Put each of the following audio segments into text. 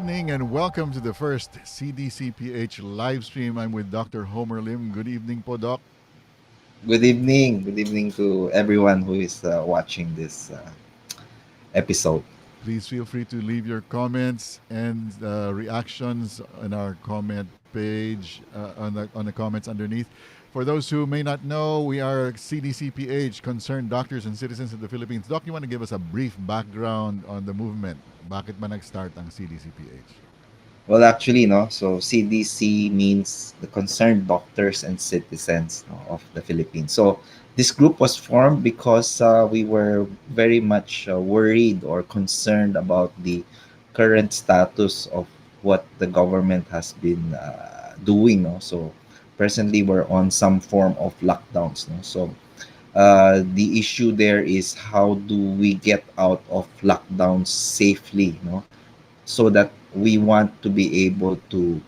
evening and welcome to the first CDC Ph live stream. I'm with Dr. Homer Lim. Good evening po, Doc. Good evening. Good evening to everyone who is watching this episode. Please feel free to leave your comments and reactions on our comment page on the comments underneath. For those who may not know, we are CDCPH, Concerned Doctors and Citizens of the Philippines. Doc, you want to give us a brief background on the movement? Bakit ba nag-start ang CDCPH? Well, actually, no. So CDC means the concerned doctors and citizens, no, of the Philippines. So this group was formed because we were very much worried or concerned about the current status of what the government has been doing. No? So presently, we're on some form of lockdowns. No? So the issue there is how do we get out of lockdowns safely, no? So that we want to be able to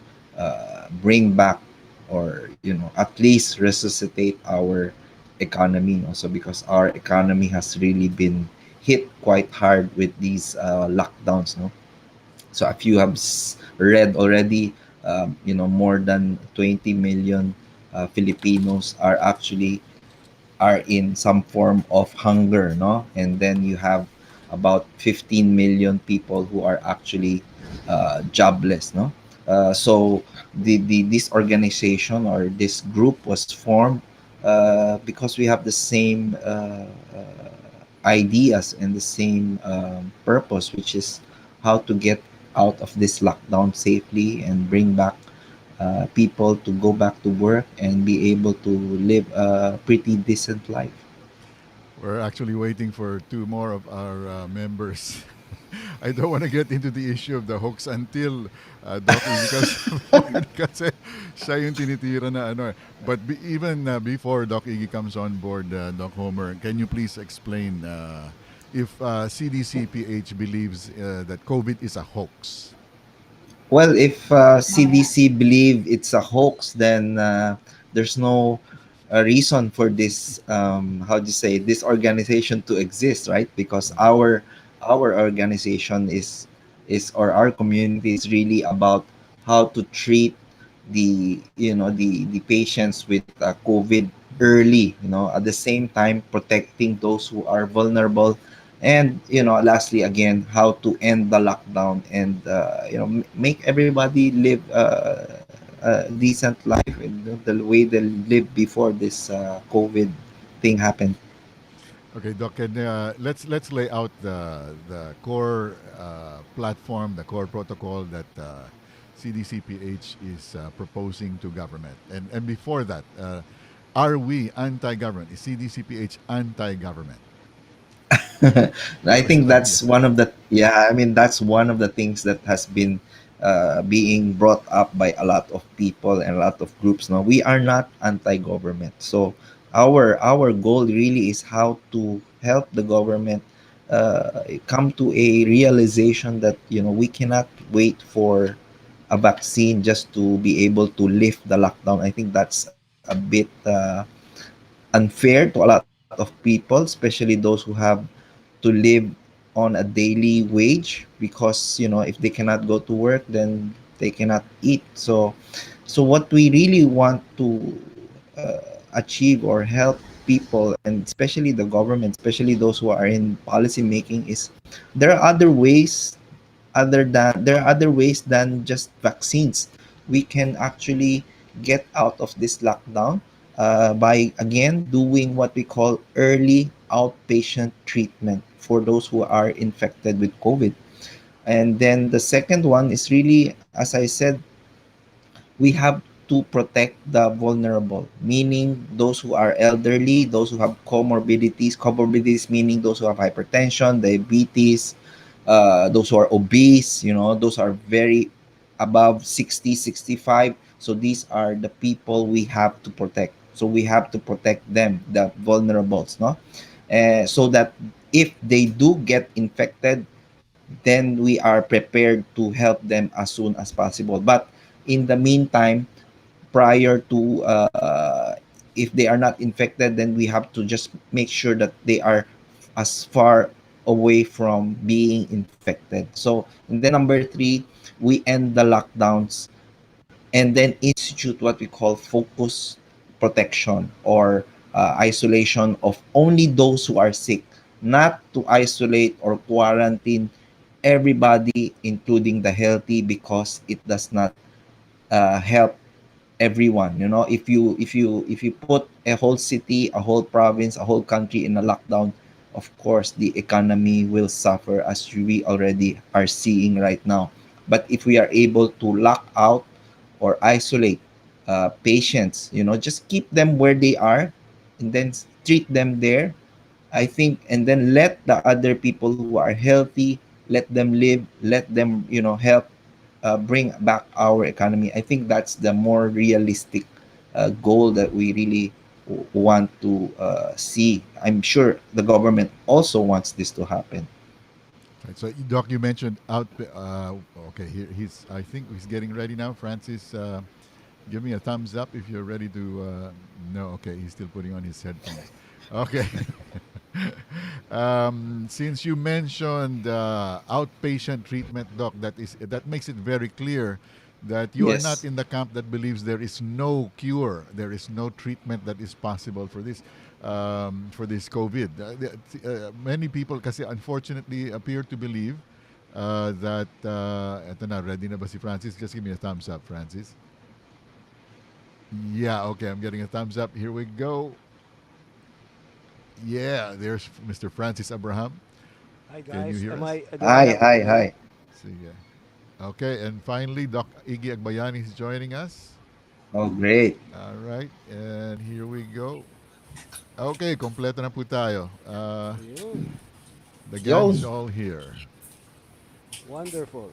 bring back, or at least resuscitate our economy, no? So because our economy has really been hit quite hard with these lockdowns, no? So if you have read already, more than 20 million Filipinos are in some form of hunger, no? And then you have about 15 million people who are actually jobless, no? So the this organization or this group was formed because we have the same ideas and the same purpose, which is how to get out of this lockdown safely and bring back people to go back to work and be able to live a pretty decent life. We're actually waiting for two more of our members. I don't want to get into the issue of the hoax until Doc Iggy comes forward kasi siya yung tinitira na ano. But even before Doc Iggy comes on board, Doc Homer, can you please explain if CDCPH believes that COVID is a hoax? Well, if CDC believe it's a hoax, then there's no reason for this, how do you say, this organization to exist, right? Because our organization is or our community is really about how to treat the patients with COVID early, at the same time protecting those who are vulnerable, and lastly, again, how to end the lockdown and make everybody live a decent life in the way they lived before this COVID thing happened. Okay, Doc, and let's lay out the core platform, the core protocol that CDCPH is proposing to government. And before that, are we anti-government? Is CDCPH anti-government? I First think time, yeah. that's one of the yeah. I mean, that's one of the things that has been being brought up by a lot of people and a lot of groups. Now, we are not anti-government, so our goal really is how to help the government come to a realization that we cannot wait for a vaccine just to be able to lift the lockdown. I think that's a bit unfair to a lot of people, especially those who have to live on a daily wage, because if they cannot go to work, then they cannot eat. So what we really want to achieve or help people, and especially the government, especially those who are in policy making, is there are other ways, there are other ways than just vaccines. We can actually get out of this lockdown by again doing what we call early outpatient treatment for those who are infected with COVID. And then the second one is really, as I said, we have to protect the vulnerable, meaning those who are elderly, those who have comorbidities meaning those who have hypertension, diabetes, those who are obese, those are very above 60, 65. So these are the people we have to protect. So we have to protect them, the vulnerables, no? So that if they do get infected, then we are prepared to help them as soon as possible. But in the meantime, prior to if they are not infected, then we have to just make sure that they are as far away from being infected. So, and then number three, we end the lockdowns and then institute what we call focus protection or isolation of only those who are sick, not to isolate or quarantine everybody, including the healthy, because it does not help everyone. You know, if you put a whole city, a whole province, a whole country in a lockdown, of course the economy will suffer, as we already are seeing right now. But if we are able to lock out or isolate patients, you know, just keep them where they are and then treat them there, I think, and then let the other people who are healthy, let them live, let them, you know, help bring back our economy. I think that's the more realistic goal that we really want to see. I'm sure the government also wants this to happen. Right. So, Doc, you mentioned out. Okay, here he's. I think he's getting ready now. Francis, give me a thumbs up if you're ready to. No, okay, he's still putting on his headphones. Okay. Since you mentioned outpatient treatment, Doc, that makes it very clear that you are not Yes. in the camp that believes there is no cure, there is no treatment that is possible for this COVID. Many people, kasi unfortunately, appear to believe that. Eto na, ready na ba si Francis? Just give me a thumbs up, Francis. Yeah, okay, I'm getting a thumbs up. Here we go. Yeah, there's Mr. Francis Abraham. Hi Can you guys, hear us? do I Hi, have hi, audio? hi. Sige. Okay, and finally, Doc Iggy Agbayani is joining us. Oh, great. All right, and here we go. Okay, kompleto na po tayo. Ayun. The gang Yo. is all here. Wonderful.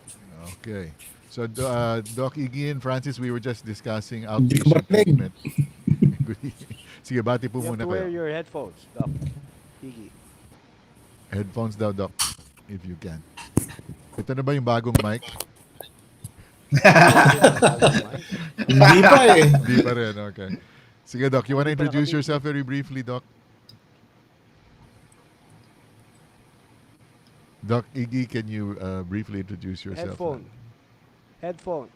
Okay. So, Doc Iggy and Francis, we were just discussing Hindi ko outpatient marinig. treatment. Good evening. Sige, bati po You have muna to wear kayo. your headphones, Doc Iggy. Headphones daw, Doc, if you can. Ito na ba yung bagong mic? Ito na ba yung bagong mic? Hindi pa eh. Di pa rin, okay. Sige, Doc, you want to Hindi pa introduce nakabit yourself eh. very briefly, Doc? Doc Iggy, can you briefly introduce yourself? Headphone. Headphone.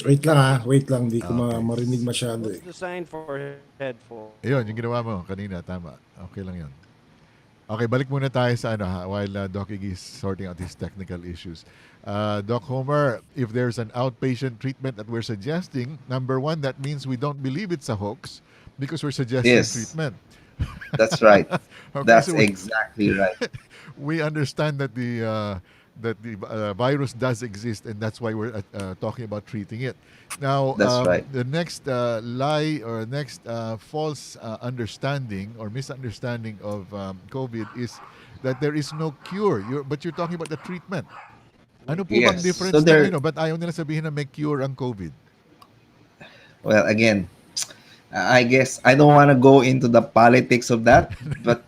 Wait lang ha. Wait lang. Di ko Okay. marinig masyado What's eh. the sign for headphone? Ayun, yung ginawa mo kanina, tama. Okay lang yun. Okay, balik muna tayo sa ano ha, while Doc Iggy is sorting out his technical issues. Doc Homer, if there's an outpatient treatment that we're suggesting, number one, that means we don't believe it's a hoax because we're suggesting Yes, treatment. that's right. Okay, That's so we, exactly right. we understand that the virus does exist, and that's why we're talking about treating it. Now, That's right. the next lie or next false understanding or misunderstanding of COVID is that there is no cure. But you're talking about the treatment. Ano po bang Yes. So difference ng there, ano? Ba't ayaw nila sabihin na may cure ang COVID? well, again, I guess I don't want to go into the politics of that, but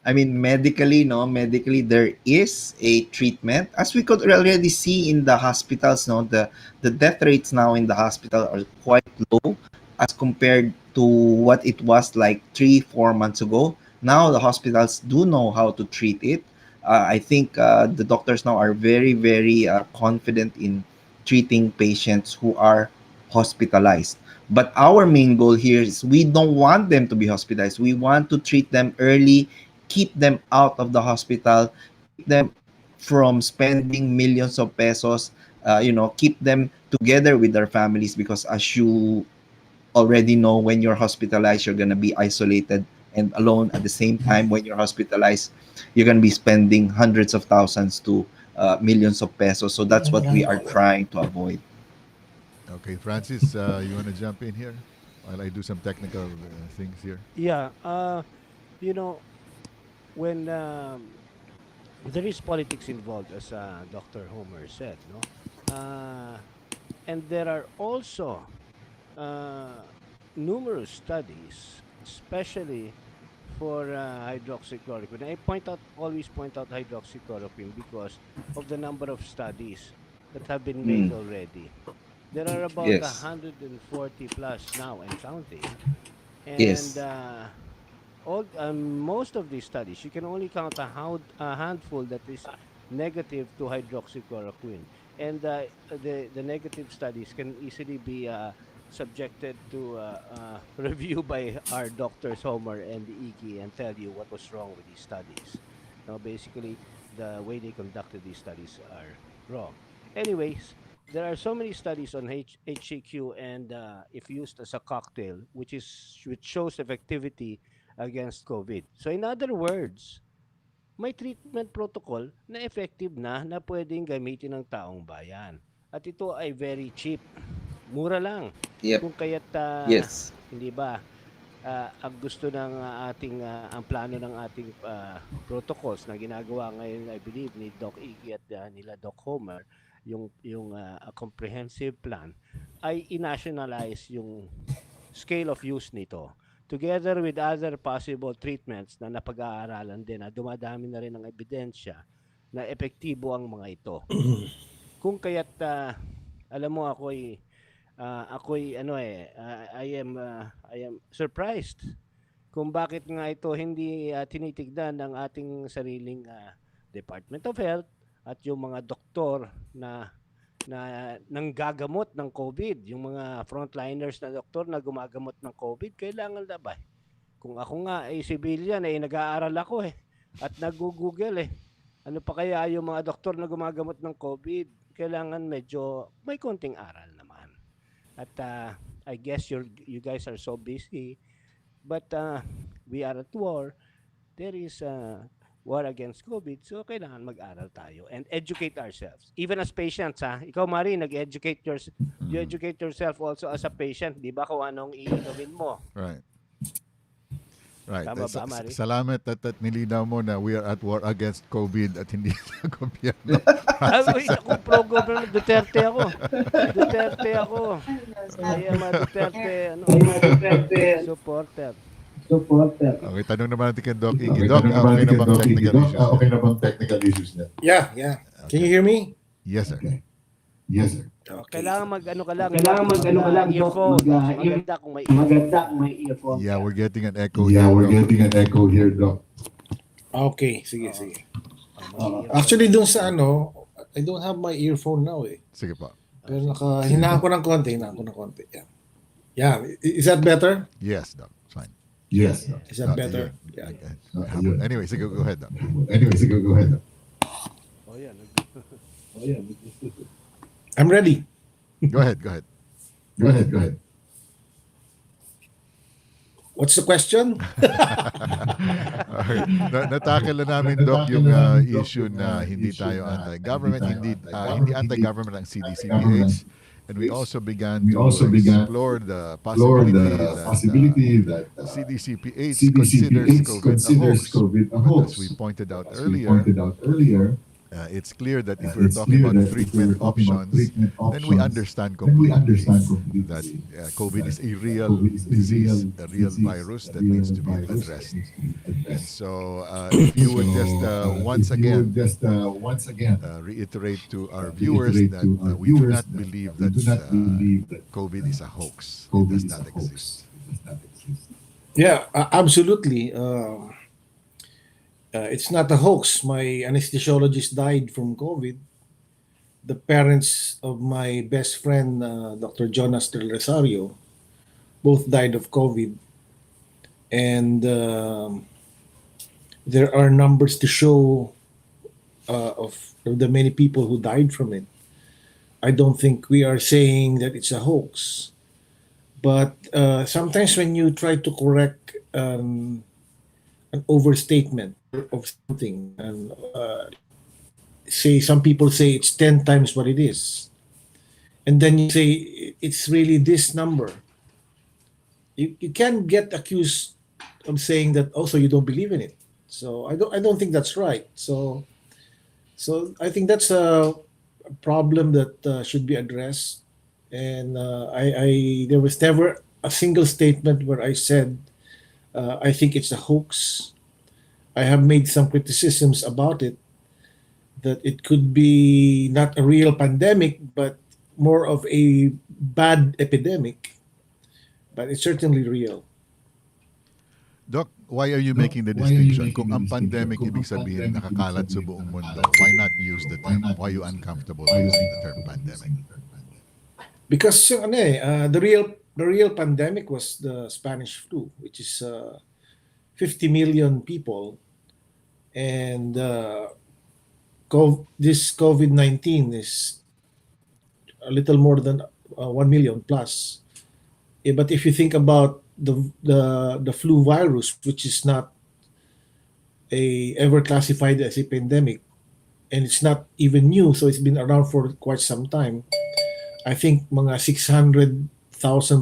I mean, medically, no, medically, there is a treatment. As we could already see in the hospitals, no, the death rates now in the hospital are quite low as compared to what it was like 3, 4 months ago. Now the hospitals do know how to treat it. I think the doctors now are very, very confident in treating patients who are hospitalized. But our main goal here is we don't want them to be hospitalized. We want to treat them early, keep them out of the hospital, keep them from spending millions of pesos, keep them together with their families, because as you already know, when you're hospitalized, you're going to be isolated and alone. At the same time, when you're hospitalized, you're going to be spending hundreds of thousands to millions of pesos. So that's what we are trying to avoid. Okay, Francis, you want to jump in here while I do some technical things here? Yeah. You know, when there is politics involved, as Dr. Homer said, no? Uh, and there are also uh, numerous studies, especially for hydroxychloroquine. Always point out hydroxychloroquine because of the number of studies that have been Mm, made already. There are about yes, 140 plus now and counting. And yes, most of these studies, you can only count a handful that is negative to hydroxychloroquine, and the negative studies can easily be subjected to review by our doctors Homer and Iggy and tell you what was wrong with these studies. Now, basically, the way they conducted these studies are wrong. Anyways, there are so many studies on HCQ and if used as a cocktail, which shows effectivity against COVID. So in other words, may treatment protocol na effective na pwedeng gamitin ng taong bayan. At ito ay very cheap. Mura lang. Yep. Kung kaya't Yes. hindi ba ang gusto ng ating ang plano ng ating protocols na ginagawa ngayon, I believe, ni Doc Iggy at nila Doc Homer, yung a comprehensive plan ay inationalize yung scale of use nito together with other possible treatments na napag-aaralan din na dumadami na rin ng ebidensya na epektibo ang mga ito. Kung kaya't alam mo ako'y I am surprised kung bakit nga ito hindi tinitignan ng ating sariling Department of Health at yung mga doktor na nanggagamot ng COVID, yung mga frontliners na doktor na gumagamot ng COVID, kailangan labay. Kung ako nga ay civilian, nag-aaral ako at nag-google ano pa kaya yung mga doktor na gumagamot ng COVID, kailangan medyo may konting aral naman. At I guess you guys are so busy, but we are at war. There is war against COVID, so kailangan mag-aral tayo and educate ourselves. Even as patients, ikaw, Mari, you educate yourself also as a patient, di ba, kung anong iigawin mo. Right. Right. Tama ba, Mari? Salamat at nilinaw mo na we are at war against COVID at hindi sa gobyerno. Ako pro-government, Duterte ako. I am a Duterte supporter. Okay, tanong naman natin kay Doc Iggy. Doc, okay na bang technical issues? Okay na bang technical issues na? Yeah, yeah. Can you hear me? Yes, sir. Yes, sir. Okay. Kailangan mag-ano ka lang, earphone. Maganda kung may earphone. Yeah, we're getting an echo Yeah, here, we're Doc. getting an echo here, Doc. Okay, sige. Actually, dun sa I don't have my earphone now Sige pa. Pero hinahan ko ng konti. Yeah. Yeah, is that better? Yes, Doc. Fine. Yes, Doc. Is that better? Yeah. Yun. Anyway, sige, go ahead, Doc. Anyway, sige, go ahead, Doc. Oh, yan. I'm ready. Go ahead. Go ahead. What's the question? Okay. Natakil na namin, Doc, yung issue na hindi tayo anti-government, hindi anti-government ang CDC Ph. And we also began to explore the possibility that CDC Ph considers COVID a hoax. As we pointed out earlier, it's clear that if we're talking about treatment options, then we understand completely that COVID is a real disease, a real virus that needs to be addressed. And so, if you would just once again reiterate to our viewers that we do not believe that COVID is a hoax. It does not exist. Yeah, absolutely. It's not a hoax. My anesthesiologist died from COVID. The parents of my best friend, Dr. Jonas Del Rosario, both died of COVID. And there are numbers to show of the many people who died from it. I don't think we are saying that it's a hoax. But sometimes when you try to correct an overstatement of something, and say some people say it's 10 times what it is, and then you say it's really this number, you can get accused of saying that also you don't believe in it. So I don't think that's right. So I think that's a problem that should be addressed. And I there was never a single statement where I said I think it's a hoax. I have made some criticisms about it, that it could be not a real pandemic, but more of a bad epidemic. But it's certainly real. Doc, why are you Doc, making the why are you distinction? making Kung the ang distinction? pandemic Kung ibig ang sabihin pandemic ibig nakakalat sa sabihin buong mundo, nakakalat sa why buong not use mundo, the why term? not Why are you use the term? uncomfortable Why are you using the term uncomfortable pandemic? using the term pandemic? Because the real pandemic was the Spanish flu, which is 50 million people, and this COVID-19 is a little more than 1 million plus. But if you think about the flu virus, which is not ever classified as a pandemic, and it's not even new, so it's been around for quite some time. I think mga 600,000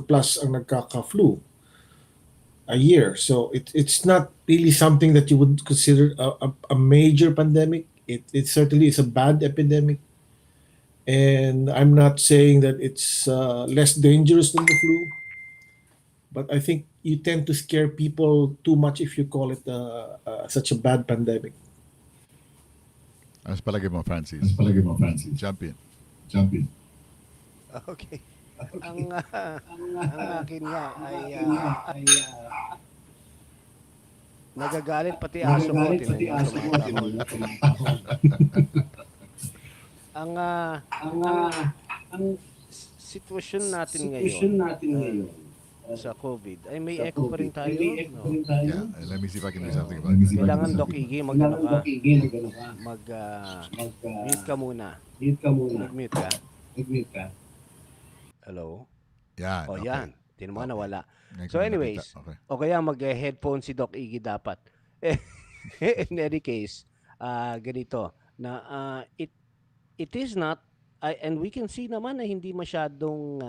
plus ang nagkaka-flu a year. So it's not really something that you would consider a major pandemic. It certainly is a bad epidemic. And I'm not saying that it's less dangerous than the flu, but I think you tend to scare people too much if you call it such a bad pandemic. Ano sa palagay mo, Mas Francis? palagi mo, Francis. Jump in. Jump in. Okay. Ang ang akin nga ay nagagalit pati aso ko, Nagagalit tinan pati niyo aso mo, tumatahol. tinan mo, tumatahol. Ang Ang, ang ang sitwasyon natin sitwasyon ngayon natin ngayon sa COVID ay may sa echo pa rin COVID, may tayo, echo pa no? rin tayo. Yeah, let me see if I can do something Let about me that. see if I can Kailangan do Doc something. Iggy mag-ano Kailangan ka, makigil, gano'n ka. mag Mag, mute ka muna. mute ka muna. Nag-mute ka. Mag-mute ka. Hello? Yan, O okay. yan, tinan mo Okay. nawala. Ngayon ko So na nakita. anyways, Okay. o kaya mag-headphone si Doc Iggy dapat. In any case, ganito na it is not and we can see naman na hindi masyadong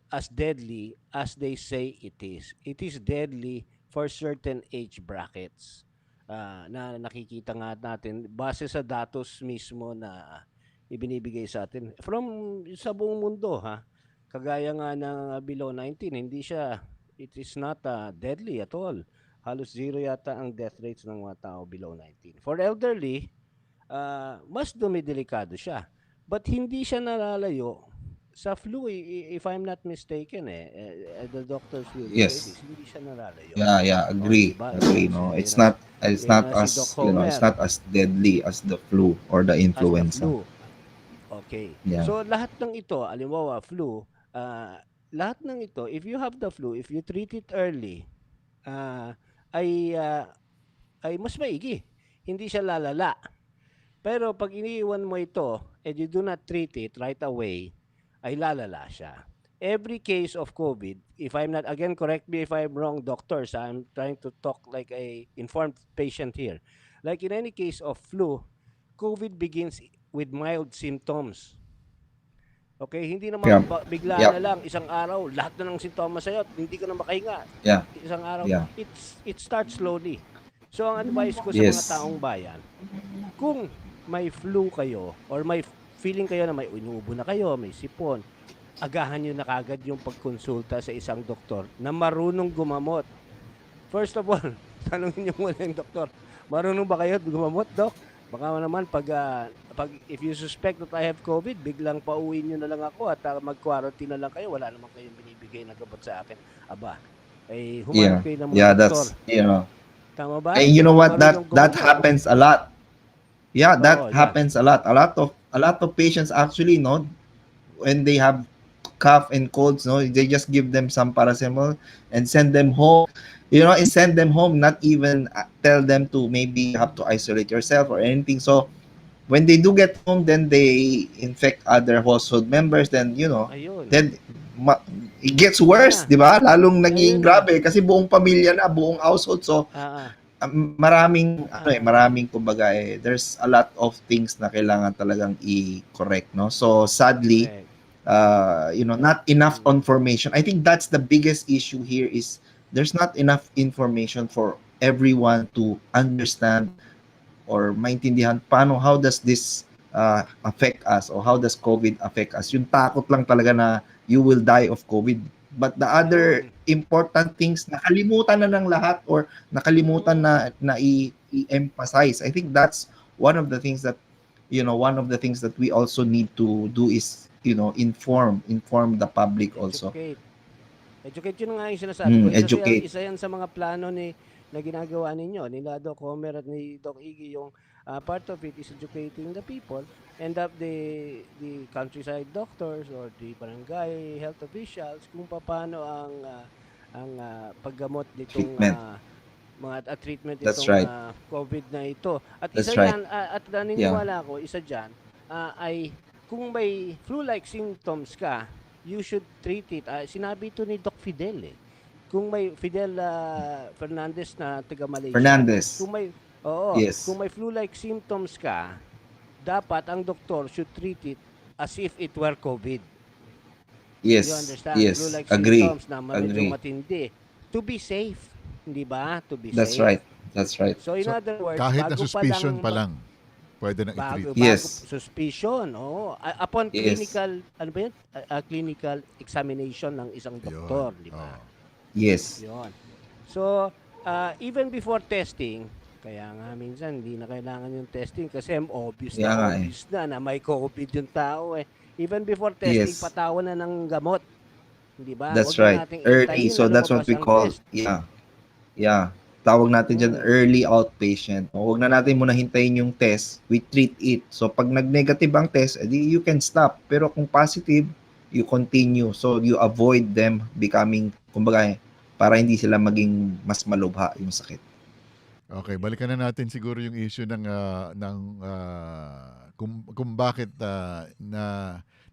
as deadly as they say it is. It is deadly for certain age brackets. Na nakikita nga natin base sa datos mismo na ibinibigay sa atin from sa buong mundo, ha. Kagaya nga ng below 19, hindi siya, it is not deadly at all. Halos zero yata ang death rates ng mga tao below 19. For elderly, mas dumidelikado siya. But hindi siya nalalayo sa flu, if I'm not mistaken, the doctors will say Yes. this, hindi siya nalalayo. Yeah, Oh, di agree. ba? Agree, So, no. yun It's na, not it's yun not na si Doc as, it's Homer not as deadly as the flu or the as the influenza. flu. Okay. Yeah. So, lahat ng ito, alimbawa, flu, lahat ng ito, if you have the flu, if you treat it early, ah, ay, ah, ay mas maigi. Hindi siya lalala. Pero pag iniiwan mo ito and you do not treat it right away, ay lalala siya. Every case of COVID, if I'm not, again, correct me if I'm wrong, doctors, I'm trying to talk like a informed patient here. Like in any case of flu, COVID begins with mild symptoms. Okay, hindi naman Yeah. bigla Yep. na lang isang araw lahat na ng sintomas sa'yo, hindi ka na makahinga. Yeah. Isang araw, Yeah. it starts slowly. So ang advice ko sa mga Yes. taong bayan, kung may flu kayo or may feeling kayo na may inuubo na kayo, may sipon, agahan nyo na kagad yung pagkonsulta sa isang doktor na marunong gumamot. First of all, tanungin nyo muna yung doktor, marunong ba kayo gumamot, Doc? Baka naman pag if you suspect that I have COVID, biglang pauwiin nyo na lang ako at mag-quarantine na lang kayo, wala naman kayong binibigay na gamot sa akin. Aba, Yeah. humanap kayo ng mga Yeah, doktor. that's. Tama ba? And you know what, Marunong that gumamot. happens a lot. Yeah, Oo, that yan. happens a lot. A lot of patients actually, no, when they have cough and colds, no, they just give them some paracetamol and send them home. And send them home, not even tell them to maybe you have to isolate yourself or anything. So when they do get home, then they infect other household members. Then Ayun. then it gets Ayun worse, na. di ba? Lalong naging Ayun na. grabe kasi buong pamilya na, buong household. So Ah, maraming kumbaga there's a lot of things na kailangan talagang i-correct, no? So sadly, correct. not enough Mm. information. I think that's the biggest issue here is there's not enough information for everyone to understand or maintindihan how does this affect us or how does COVID affect us. Yung takot lang talaga na you will die of COVID. But the other Ayun. important things nakalimutan na ng lahat or nakalimutan Mm. na i-emphasize. I think that's one of the things that we also need to do is inform the public also. Educate. Educate, yun nga yung sinasabi ko. Educate. Isa yan sa mga plano na ginagawa ninyo, nila Doc Homer at ni Doc Iggy, yung part of it is educating the people and the countryside doctors or the barangay health officials kung paano ang paggamot nitong Treatment. mga treatment That's itong right. COVID na ito. At isa That's right. yan, at Yeah. naniniwala ako, isa dyan, ay kung may flu-like symptoms ka, you should treat it. Sinabi ito ni Doc Fidel eh. Kung may Fidel Fernandez na taga Malaysia, Fernandez. kung may oo, Yes. kung may flu-like symptoms ka, dapat ang doktor should treat it as if it were COVID. Yes. You understand? Yes. Flu-like Agree. symptoms na medyo Agree. matindi. To be safe. Hindi ba? To be That's safe. right. That's right. So in So, other words, kahit na bago suspicion pa pa lang lang, pwede na i-treat. Yes. suspicion, upon Yes. clinical, ano ba yun? Clinical examination ng isang doktor, Yun. di ba? Oo. Yes. Yun. So, even before testing, kaya nga minsan hindi na kailangan yung testing kasi obvious Kaya nga na eh. obvious na may COVID yung tao eh. Even before testing, Yes. patawan na ng gamot. Hindi ba? That's Huwag na right. nating Early. hintayin So na that's what lumabas we ang call, test. yeah. Tawag natin dyan, Mm. early outpatient. Huwag na natin muna hintayin yung test. We treat it. So pag nag-negative ang test, edi you can stop. Pero kung positive, you continue. So you avoid them becoming, kumbaga, para hindi sila maging mas malubha yung sakit. Okay, balikan na natin siguro yung issue kung bakit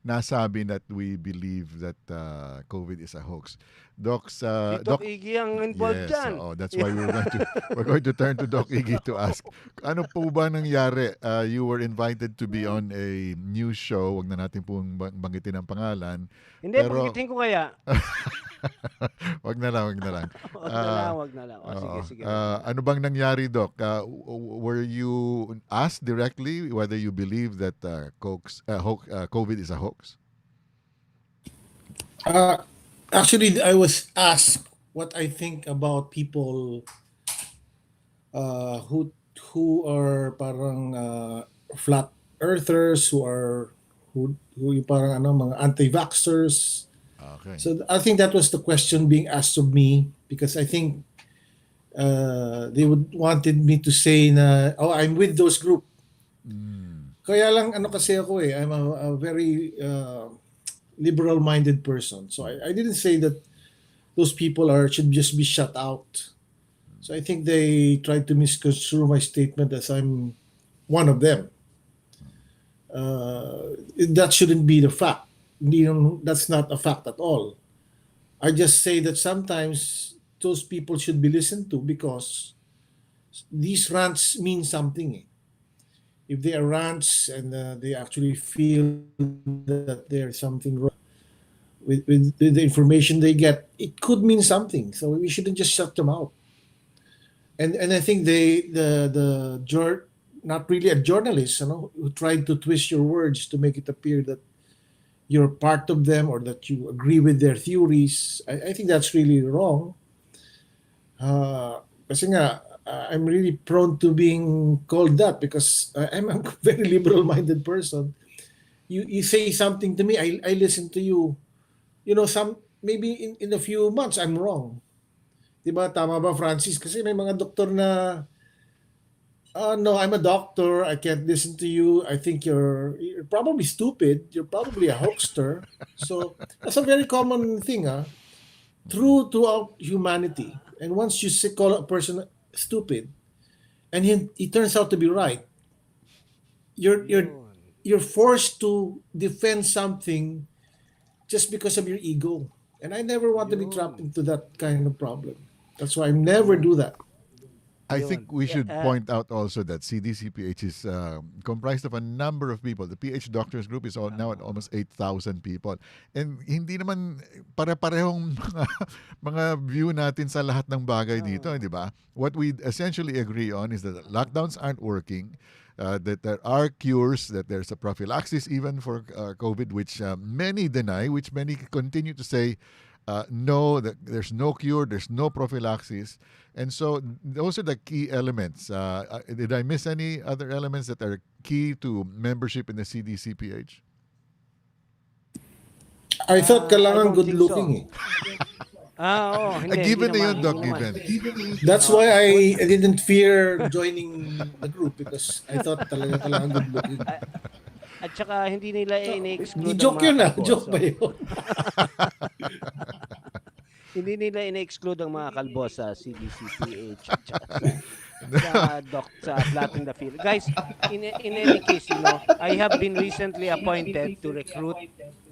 nasabi that we believe that COVID is a hoax. Si Doc Iggy ang involved yes, dyan. that's why we're going to turn to Doc Iggy to ask. Ano po ba nangyari? You were invited to be on a news show. Wag na natin pong banggitin ang pangalan. Hindi, Pero- pagkitin ko kaya. Wag na lang. Wag na lang. Sige. Ano bang nangyari, Doc? Were you asked directly whether you believe that COVID is a hoax? Actually, I was asked what I think about people who are parang flat earthers, who yung parang mga anti-vaxxers. Okay. So I think that was the question being asked of me, because I think they wanted me to say na, I'm with those group. Kaya lang kasi ako I'm a very liberal-minded person. So I didn't say that those people should just be shut out. So I think they tried to misconstrue my statement as I'm one of them. That shouldn't be the fact. That's not a fact at all. I just say that sometimes those people should be listened to because these rants mean something. If they are rants and they actually feel that there's something wrong with the information they get, it could mean something. So we shouldn't just shut them out. And I think not really a journalist, who tried to twist your words to make it appear that you're part of them or that you agree with their theories. I think that's really wrong. Kasi nga, I'm really prone to being called that because I'm a very liberal-minded person. You say something to me, I listen to you. Maybe in a few months I'm wrong. Diba? Tama ba, Francis? Kasi may mga doktor na, no, I'm a doctor. I can't listen to you. I think you're probably stupid. You're probably a hoaxer. So that's a very common thing, throughout humanity. And once you call a person stupid, and he turns out to be right, you're forced to defend something just because of your ego. And I never want to be trapped into that kind of problem. That's why I never do that. I Yun. think we should Yeah, point out also that CDC Ph is comprised of a number of people. The PH Doctors Group is now at almost 8,000 people. And hindi naman pare-parehong mga view natin sa lahat ng bagay dito, di ba? What we essentially agree on is that lockdowns aren't working, that there are cures, that there's a prophylaxis even for COVID, which many deny, which many continue to say, no, that there's no cure, there's no prophylaxis. And so those are the key elements. Did I miss any other elements that are key to membership in the CDC Ph? I thought I kailangan don't good think looking so. Oo, hindi Given na naman, yun, hindi Doc, naman. given. That's Oo. why I didn't fear joining the group because I thought talaga kailangan good looking. At saka hindi nila ine-exclude ang Joke mga yun joke ba kalboso. yun? Hindi nila ine-exclude ang mga kalbo sa CDC Ph at saka sa Flatten the Field. Guys, in any case, I have been recently appointed to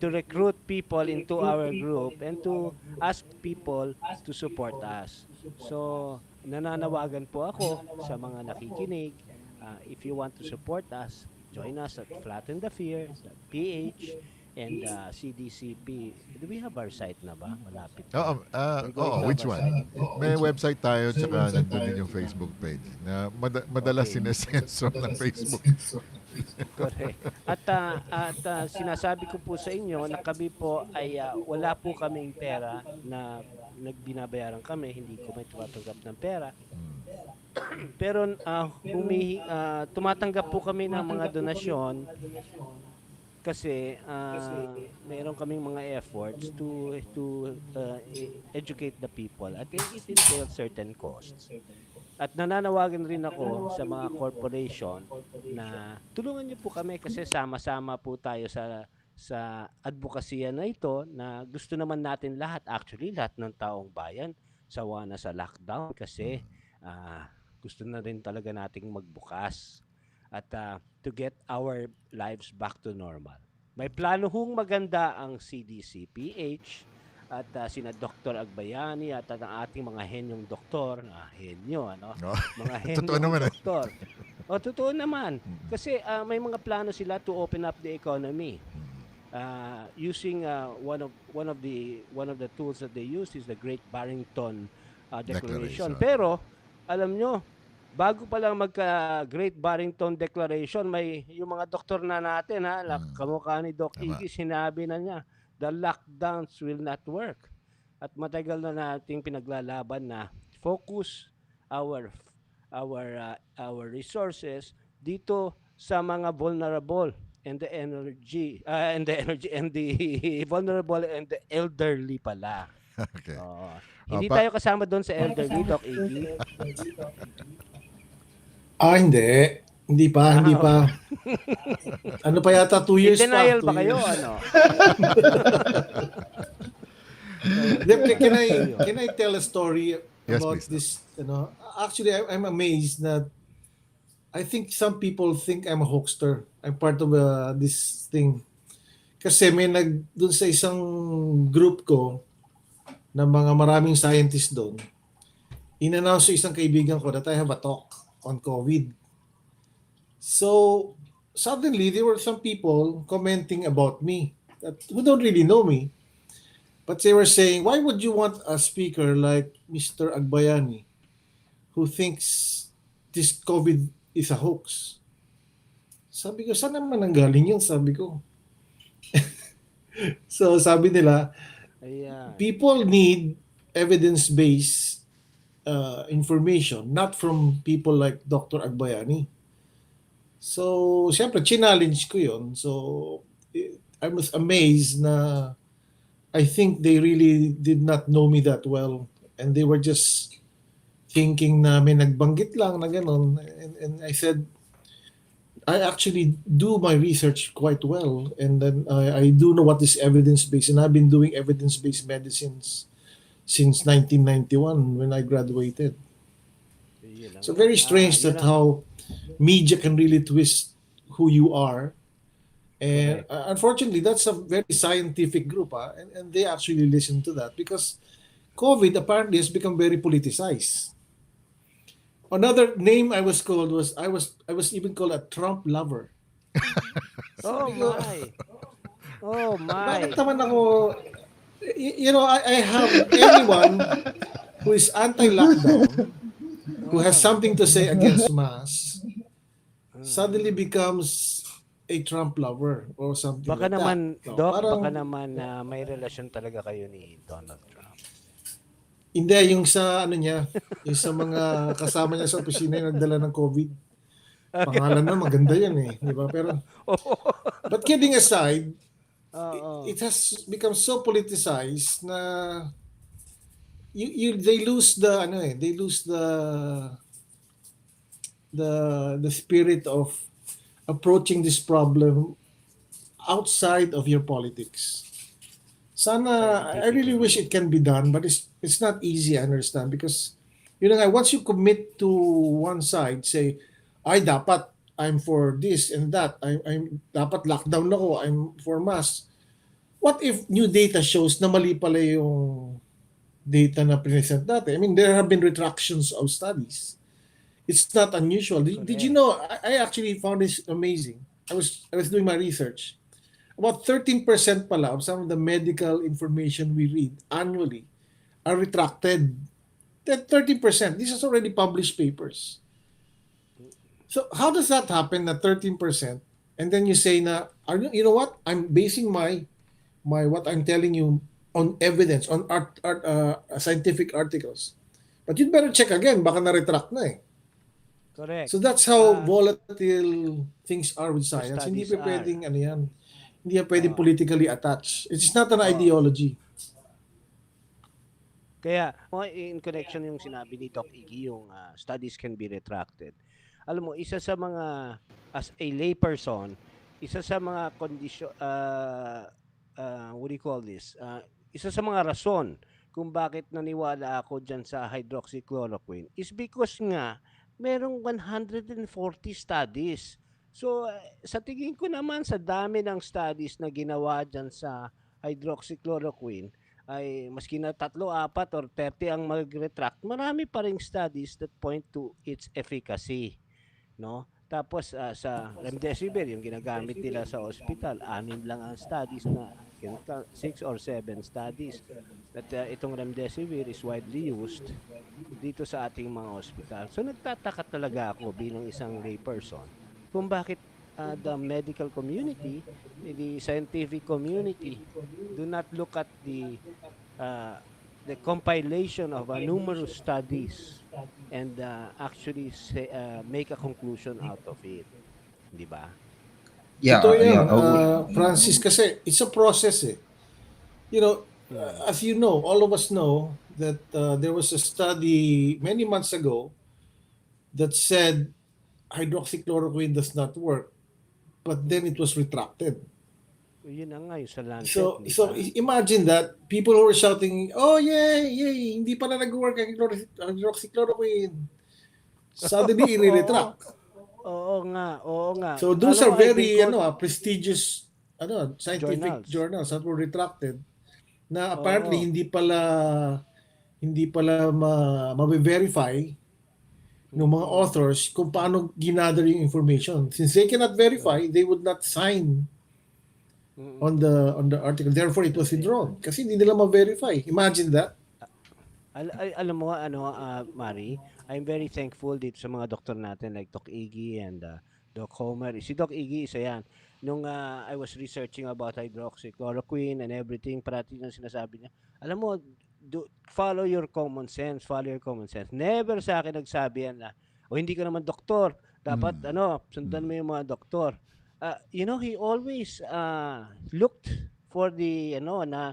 recruit people into our group and to ask people to support us. So, nananawagan po ako sa mga nakikinig. If you want to support us, join us at Flatten the Fear, the PH, and CDCP. Do we have our site na ba? Malapit na. We're going to have Which our one? site. May website tayo, tsaka nandun din yung Facebook page na madalas Okay. sinesenso ng Facebook. Correct. At sinasabi ko po sa inyo na kami po ay wala po kaming pera na nagbinabayaran kami, hindi ko may tumatanggap ng pera. Pero tumatanggap po kami ng mga donasyon kasi mayroon kaming mga efforts to educate the people at it entails certain costs. At nananawagan rin ako sa mga corporation na tulungan niyo po kami kasi sama-sama po tayo sa advokasya na ito na gusto naman natin lahat ng taong bayan sawa na sa lockdown kasi gusto na rin talaga nating magbukas at to get our lives back to normal. May plano hong maganda ang CDC PH at sina Dr. Agbayani at ang ating mga henyong doktor, henyo, No? mga Totoo henyong naman eh. doktor. O, totoo naman. Kasi may mga plano sila to open up the economy. Using one of the tools that they use is the Great Barrington Declaration. Declaration. Pero, alam nyo, bago pa lang magka-Great Barrington Declaration, may yung mga doktor na natin, kamukha ni Doc Tama. Iggy, sinabi na niya, the lockdowns will not work. At matagal na nating pinaglalaban na focus our resources dito sa mga vulnerable and the vulnerable and the elderly pala. Okay. Hindi pa- tayo kasama doon sa elderly, Doc Iggy. Hindi. Hindi pa. Ano pa yata, 2 In years pa. denial 2 ba kayo? years. Ano? Can I tell a story Yes, about please. this? Actually, I'm amazed that I think some people think I'm a hoaxer. I'm part of this thing. Kasi may dun sa isang group ko na mga maraming scientists doon, in-announce sa isang kaibigan ko that I have a talk on COVID. So, suddenly, there were some people commenting about me who don't really know me. But they were saying, why would you want a speaker like Mr. Agbayani who thinks this COVID is a hoax? Sabi ko, saan naman nanggaling yun? Sabi ko. So, sabi nila, Ayan. people need evidence-based information, not from people like Dr. Agbayani. So, siyempre, challenge ko yun. So, I was amazed na I think they really did not know me that well. And they were just thinking na may nagbanggit lang na gano'n. And I said, I actually do my research quite well. And then I do know what is evidence-based. And I've been doing evidence-based medicines since 1991 when I graduated. Yun lang So yan. very strange Yun that ang- how media can really twist who you are. And Correct. unfortunately, that's a very scientific group, and they actually listen to that because COVID apparently has become very politicized. Another name I was called was I was even called a Trump lover. Oh my. Oh Bakit my. naman ako, I have anyone who is anti-lockdown, who has something to say against masks, suddenly becomes a Trump lover or something Baka like naman, that. No, Doc, parang- baka naman may relasyon talaga kayo ni Donald Trump. Hindi, yung sa ano niya, yung sa mga kasama niya sa opisina yung nagdala ng COVID. Pangalan na maganda yan eh, di ba? Pero, but kidding aside, Oo. it has become so politicized na they lose the ano eh, they lose the spirit of approaching this problem outside of your politics. Sana, I really wish Scientifically. it can be done, but it's not easy, I understand, because you know nga, once you commit to one side, say, ay dapat I'm for this and that, I'm dapat lockdown ako, I'm for mask. What if new data shows na mali pala yung data na present dati? I mean, there have been retractions of studies. It's not unusual. Did you Correct. know? I actually found this amazing. I was doing my research. About 13% pala of some of the medical information we read annually are retracted. That 30%. These are already published papers. So how does that happen na 13%? And then you say na, you know what? I'm basing my what I'm telling you on evidence, on scientific articles. But you'd better check again. Baka na-retract na eh. Correct. So that's how Uh, volatile things are with the science. Hindi studies pa are. pwedeng ano yan. Hindi yan pwedeng Uh, politically attached. It's not an uh, ideology. Kaya, in connection yung sinabi ni Doc Iggy, yung studies can be retracted. Alam mo, isa sa mga, as a layperson, isa sa mga kondisyon, what do you call this? Isa sa mga rason kung bakit naniwala ako dyan sa hydroxychloroquine is because nga, merong 140 studies. So, sa tingin ko naman, sa dami ng studies na ginawa dyan sa hydroxychloroquine, ay maski na tatlo, apat, or 30 ang mag-retract, marami pa ring studies that point to its efficacy, no? Tapos sa remdesivir, yung ginagamit nila sa ospital, anim lang ang studies na, 6 or 7 studies. At itong remdesivir is widely used dito sa ating mga ospital. So nagtataka talaga ako bilang isang layperson kung bakit the medical community, the scientific community, do not look at uh, the compilation of numerous studies and actually make a conclusion out of it. Di ba? Totoo Yeah, yan, yeah. Francis, kasi it's a process eh. You know, Mm. as you know, all of us know that there was a study many months ago that said hydroxychloroquine does not work, but then it was retracted. Yun na nga, yung sa Lancet, So di so ba? imagine that people who were shouting, "Oh yay, yay, hindi pala nag-work ang hydroxychloroquine." Suddenly Oo, i-retract. oo nga, oo nga. So those Alam are mo, I've been very quote prestigious scientific journals. journals that were retracted na apparently Oo. hindi pala ma-verify ng mga Mm-mm. authors kung paano ginather yung information. Since they cannot verify, Correct. they would not sign Mm-mm. on the article. Therefore, it was Correct. withdrawn kasi hindi nila ma-verify. Imagine that. Alam mo ano, Mari, I'm very thankful dito sa mga doktor natin like Doc Iggy and Doc Homer. Si Doc Iggy, isa yan. Nung I was researching about hydroxychloroquine and everything, parati nang sinasabi niya, alam mo, follow your common sense, follow your common sense. Never sa akin nagsabi yan na, o hindi ka naman doktor, dapat Mm. sundan mo yung mga doktor. He always looked for the, na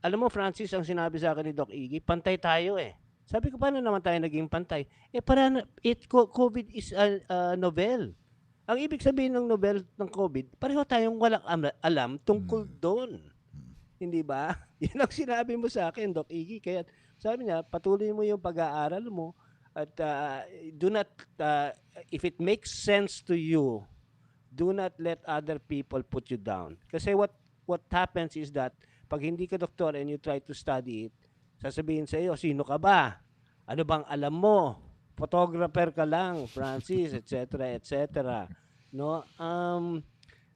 alam mo, Francis, ang sinabi sa akin ni Doc Iggy, pantay tayo eh. Sabi ko, paano naman tayo naging pantay? COVID is novel. Ang ibig sabihin ng novel ng COVID, pareho tayong walang alam tungkol doon. Hindi ba? Yan ang sinabi mo sa akin, Doc Iggy. Kaya sabi niya, patuloy mo yung pag-aaral mo at do not, if it makes sense to you, do not let other people put you down. Kasi what happens is that pag hindi ka doktor and you try to study it, sasabihin sa iyo, sino ka ba? Ano bang alam mo? Photographer ka lang, Francis, etc., etc. No?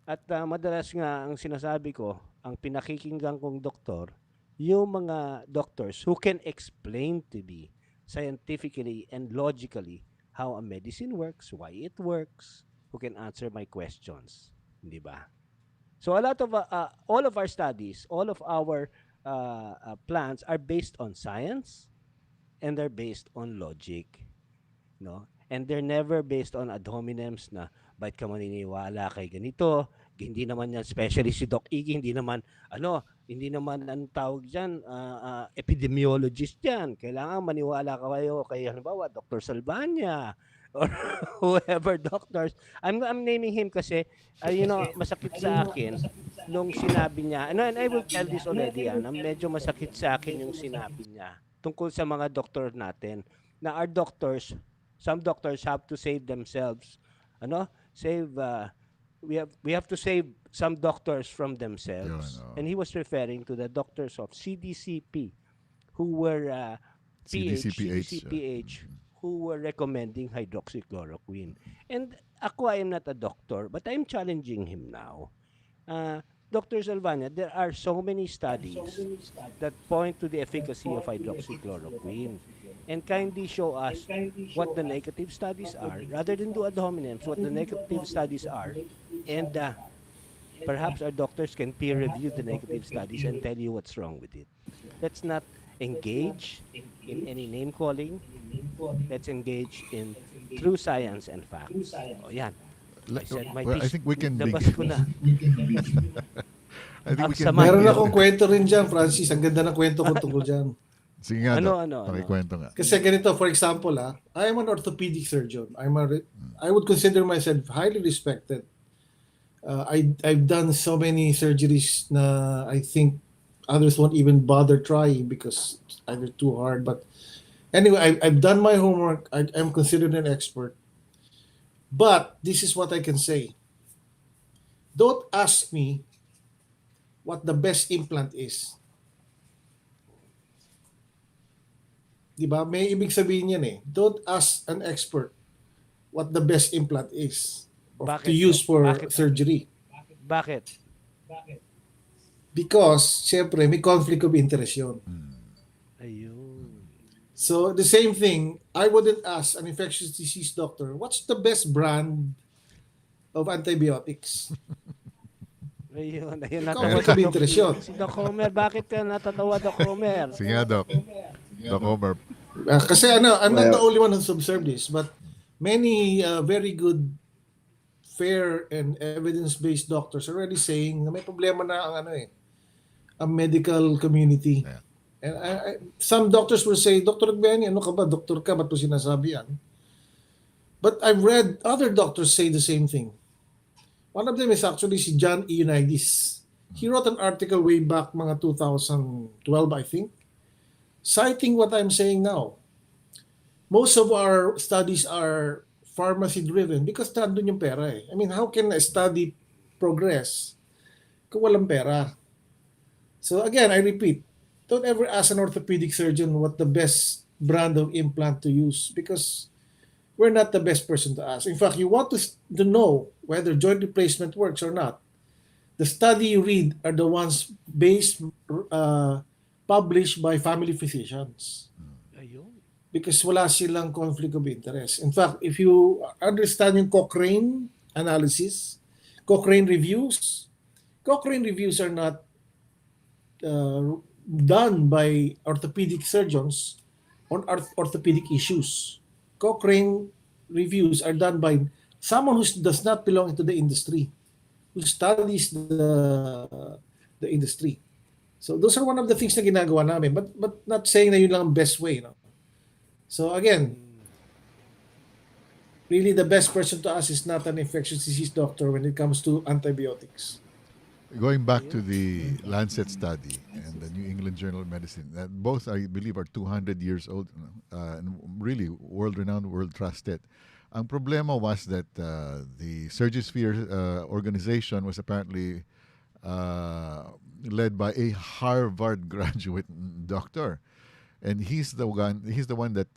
At madalas nga ang sinasabi ko, ang pinakikinggan kong doktor, yung mga doctors who can explain to me scientifically and logically how a medicine works, why it works, who can answer my questions. Di ba? So a lot of all of our studies, all of our plans are based on science and they're based on logic, no? And they're never based on ad hominems na bakit ka maniniwala kay ganito, hindi naman yan, especially si Doc Iggy, hindi naman, Hindi naman ang tawag diyan, epidemiologist 'yan. Kailangan maniwala kayo kay halimbawa Dr. Salvania or whoever doctors. I'm naming him kasi, masakit sa akin nung sinabi niya and I will tell this already, na medyo masakit sa akin yung sinabi niya tungkol sa mga doktor natin na our doctors, some doctors have to save themselves. Save we have to save some doctors from Yun, themselves. oh. And he was referring to the doctors of CDCP who were CDC CDC Ph. Ph who were recommending hydroxychloroquine. And ako, I am not a doctor, but I'm challenging him now. Dr. Salvania, there are so many studies that point to the efficacy of hydroxychloroquine. And kindly show us what the negative studies are, rather than do ad hominems, what the negative studies are. And perhaps our doctors can peer review the negative studies and tell you what's wrong with it. Let's not engage in any name calling. Let's engage in true science and facts. O yan. I said my Well, I piece. think we can Labas ko na. I think Ang we can sama. Meron begin. akong kwento rin dyan, Francis. Ang ganda ng kwento ko tungkol dyan. Sige nga, Doc. Ano. Pakikwento nga. Kasi ganito, for example, I am an orthopedic surgeon. I would consider myself highly respected. I've done so many surgeries na I think others won't even bother trying because it's either too hard. But anyway, I've done my homework. I'm considered an expert. But this is what I can say. Don't ask me what the best implant is. Diba? May ibig sabihin yan eh. Don't ask an expert what the best implant is to Bakit, use Doc? for Bakit? surgery. Bakit? Because, syempre, may conflict of interest yun. Ayun. So, the same thing, I wouldn't ask an infectious disease doctor, what's the best brand of antibiotics? Ayun. Conflict of interest yun. Si Doc Homer, bakit ka natatawa, Doc Homer? Sige nga, Doc. Doc Homer. Kasi I'm not the Well- only one who's observed this, but many very good, fair, and evidence-based doctors are already saying na may problema na ang medical community. Yeah. And some doctors will say, Dr. Agbayani, ano ka ba? Doktor ka, ba't mo sinasabi yan? But I've read other doctors say the same thing. One of them is actually si John Ioannidis. He wrote an article way back mga 2012, I think, citing what I'm saying now. Most of our studies are pharmacy-driven because nandun yung pera eh. I mean, how can a study progress kung walang pera? So again, I repeat, don't ever ask an orthopedic surgeon what the best brand of implant to use because we're not the best person to ask. In fact, you want to know whether joint replacement works or not. The study you read are the ones published by family physicians Ayun. because wala silang conflict of interest. In fact, if you understand yung Cochrane analysis, Cochrane reviews are not done by orthopedic surgeons on orthopedic issues. Cochrane reviews are done by someone who does not belong into the industry, who studies the industry. So those are one of the things na ginagawa namin, but not saying na yun lang ang best way. No? So again, really the best person to ask is not an infectious disease doctor when it comes to antibiotics. Going back to the Lancet study and the New England Journal of Medicine, both I believe are 200 years old and really world-renowned, world-trusted. Ang problema was that the Surgisphere organization was apparently led by a Harvard graduate doctor, and he's the one that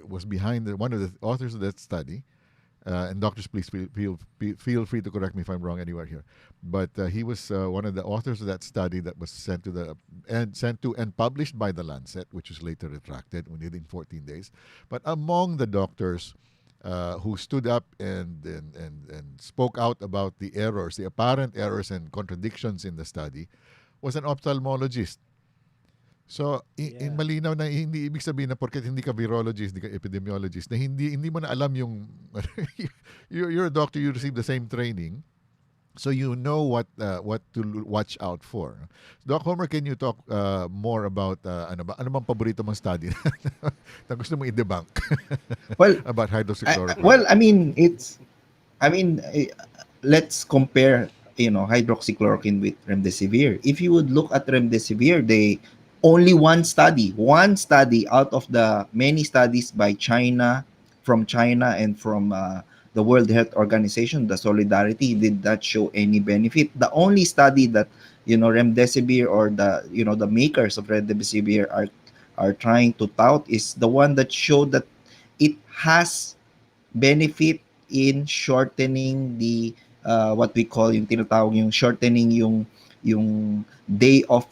was behind one of the authors of that study. And doctors, please feel free to correct me if I'm wrong anywhere here. But he was one of the authors of that study that was sent to and published by the Lancet, which was later retracted within 14 days. But among the doctors who stood up and spoke out about the errors, the apparent errors and contradictions in the study, was an ophthalmologist. So, malinaw na hindi ibig sabihin na porket hindi ka virologist, hindi ka epidemiologist, na hindi mo na alam yung you're a doctor, you receive the same training, so you know what to watch out for. Doc Homer, can you talk more about ano bang paborito mong study na gusto mong i-debunk Well, about hydroxychloroquine? well, I mean, I mean, let's compare, hydroxychloroquine with remdesivir. If you would look at remdesivir, they only one study out of the many studies by China, from China and from the World Health Organization, the Solidarity, did not show any benefit. The only study that remdesivir, or the makers of remdesivir are trying to tout, is the one that showed that it has benefit in shortening the what we call, yung tinatawag, yung shortening yung day of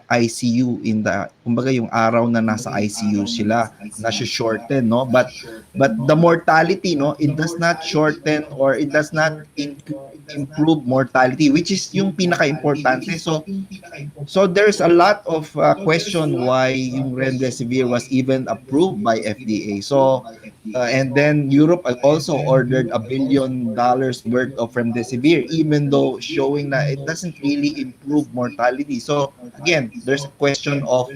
ICU, in the, kumbaga, yung araw na nasa ICU sila, na shorten, no, but the mortality, no, it does not shorten, or it does not improve mortality, which is yung pinaka importante. So there's a lot of question why yung remdesivir was even approved by FDA. So and then Europe also ordered $1 billion worth of remdesivir, even though showing that it doesn't really improve mortality. So again, there's a question of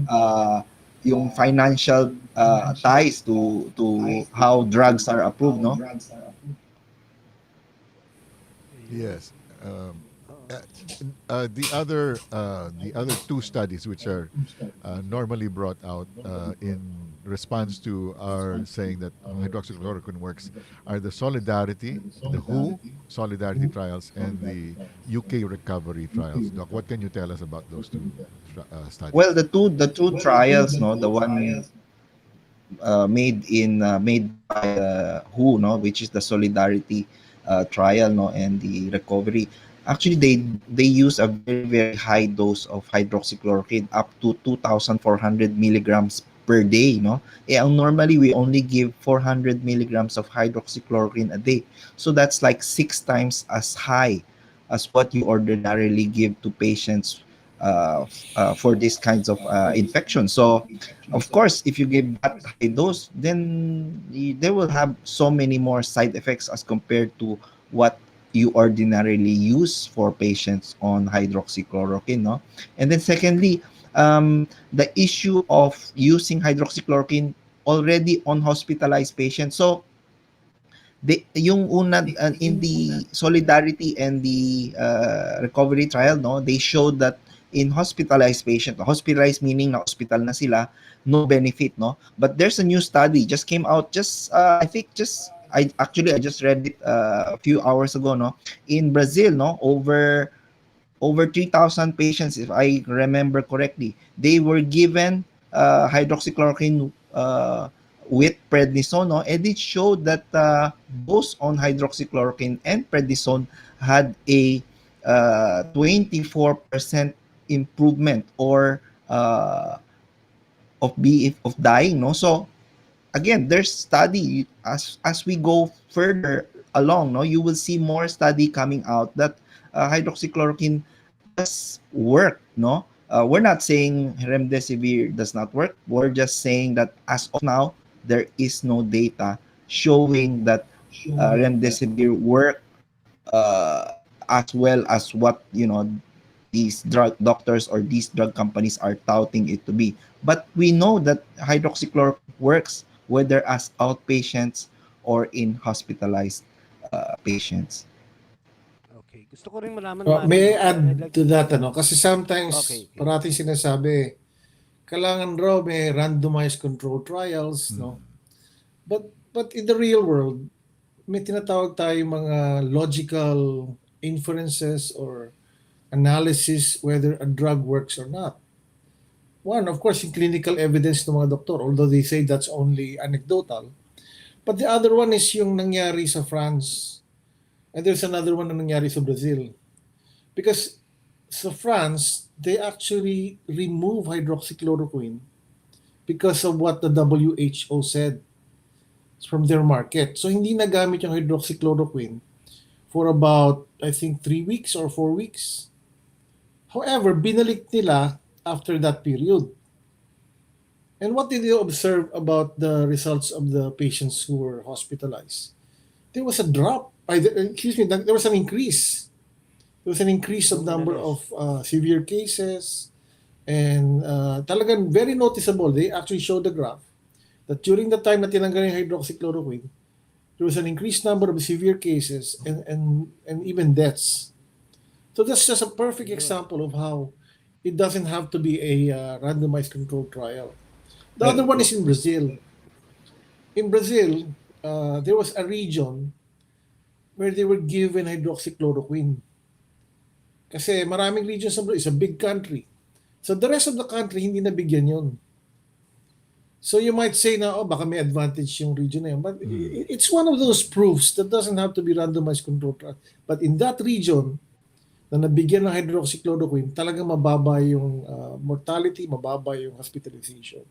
uh, yung financial ties to how drugs are approved, no? Yeah. Yes. Oh. Uh, the other two studies which are normally brought out in response to our saying that hydroxychloroquine works are the Solidarity, the WHO Solidarity trials, and the UK recovery trials. Doc, what can you tell us about those two Well, studies? the two trials, no, the one made by WHO, no, which is the Solidarity trial, no, and the recovery. Actually, they use a very high dose of hydroxychloroquine, up to 2,400 milligrams per day, no. Normally we only give 400 milligrams of hydroxychloroquine a day, so that's like 6 times as high as what you ordinarily give to patients for these kinds of infections. So of course, if you give that high dose, then they will have so many more side effects as compared to what you ordinarily use for patients on hydroxychloroquine, no? And then secondly, the issue of using hydroxychloroquine already on hospitalized patients. So yung una, in the Solidarity and the recovery trial, no, they showed that in hospitalized meaning na hospital na sila, no benefit, no. But there's a new study just came out, just I think, just I just read it a few hours ago, no, in Brazil, no, over 3,000 patients, if I remember correctly. They were given hydroxychloroquine with prednisone, no? And it showed that those on hydroxychloroquine and prednisone had a 24% improvement, or of dying, no? So again, there's study, as we go further along, no, you will see more study coming out that hydroxychloroquine does work, no. We're not saying remdesivir does not work. We're just saying that as of now, there is no data showing that remdesivir work as well as what these drug doctors or these drug companies are touting it to be. But we know that hydroxychloroquine works whether as outpatients or in hospitalized patients. Okay. Gusto ko rin malaman, Manny, May no? I add I'd like to to... that, ano? Kasi sometimes, Okay, okay. parating sinasabi, kailangan raw may randomized control trials, no? Mm. But in the real world, may tinatawag tayong mga logical inferences or analysis whether a drug works or not. One, of course, yung clinical evidence ng mga doktor, although they say that's only anecdotal. But the other one is yung nangyari sa France. And there's another one na nangyari sa Brazil. Because sa France, they actually remove hydroxychloroquine because of what the WHO said from their market. So hindi nagamit yung hydroxychloroquine for about, I think, 3 weeks or 4 weeks. However, binalik nila after that period. And what did you observe about the results of the patients who were hospitalized? There was a drop excuse me, there was an increase. There was an increase of number Luminous. of severe cases, and talagang very noticeable. They actually showed the graph that during the time na tinanggal yung hydroxychloroquine, there was an increased number of severe cases and even deaths. So that's just a perfect Yun. example of how it doesn't have to be a randomized controlled trial. The other Eh, one is in Brazil. In Brazil, there was a region where they were given hydroxychloroquine. Kasi maraming regions sa Brazil, it's a big country. So the rest of the country, hindi nabigyan yun. So you might say na, oh, baka may advantage yung region na yun. But it's one of those proofs that doesn't have to be randomized controlled trial. But in that region, na nabigyan ng hydroxychloroquine, talagang mababa yung mortality, mababa yung hospitalization.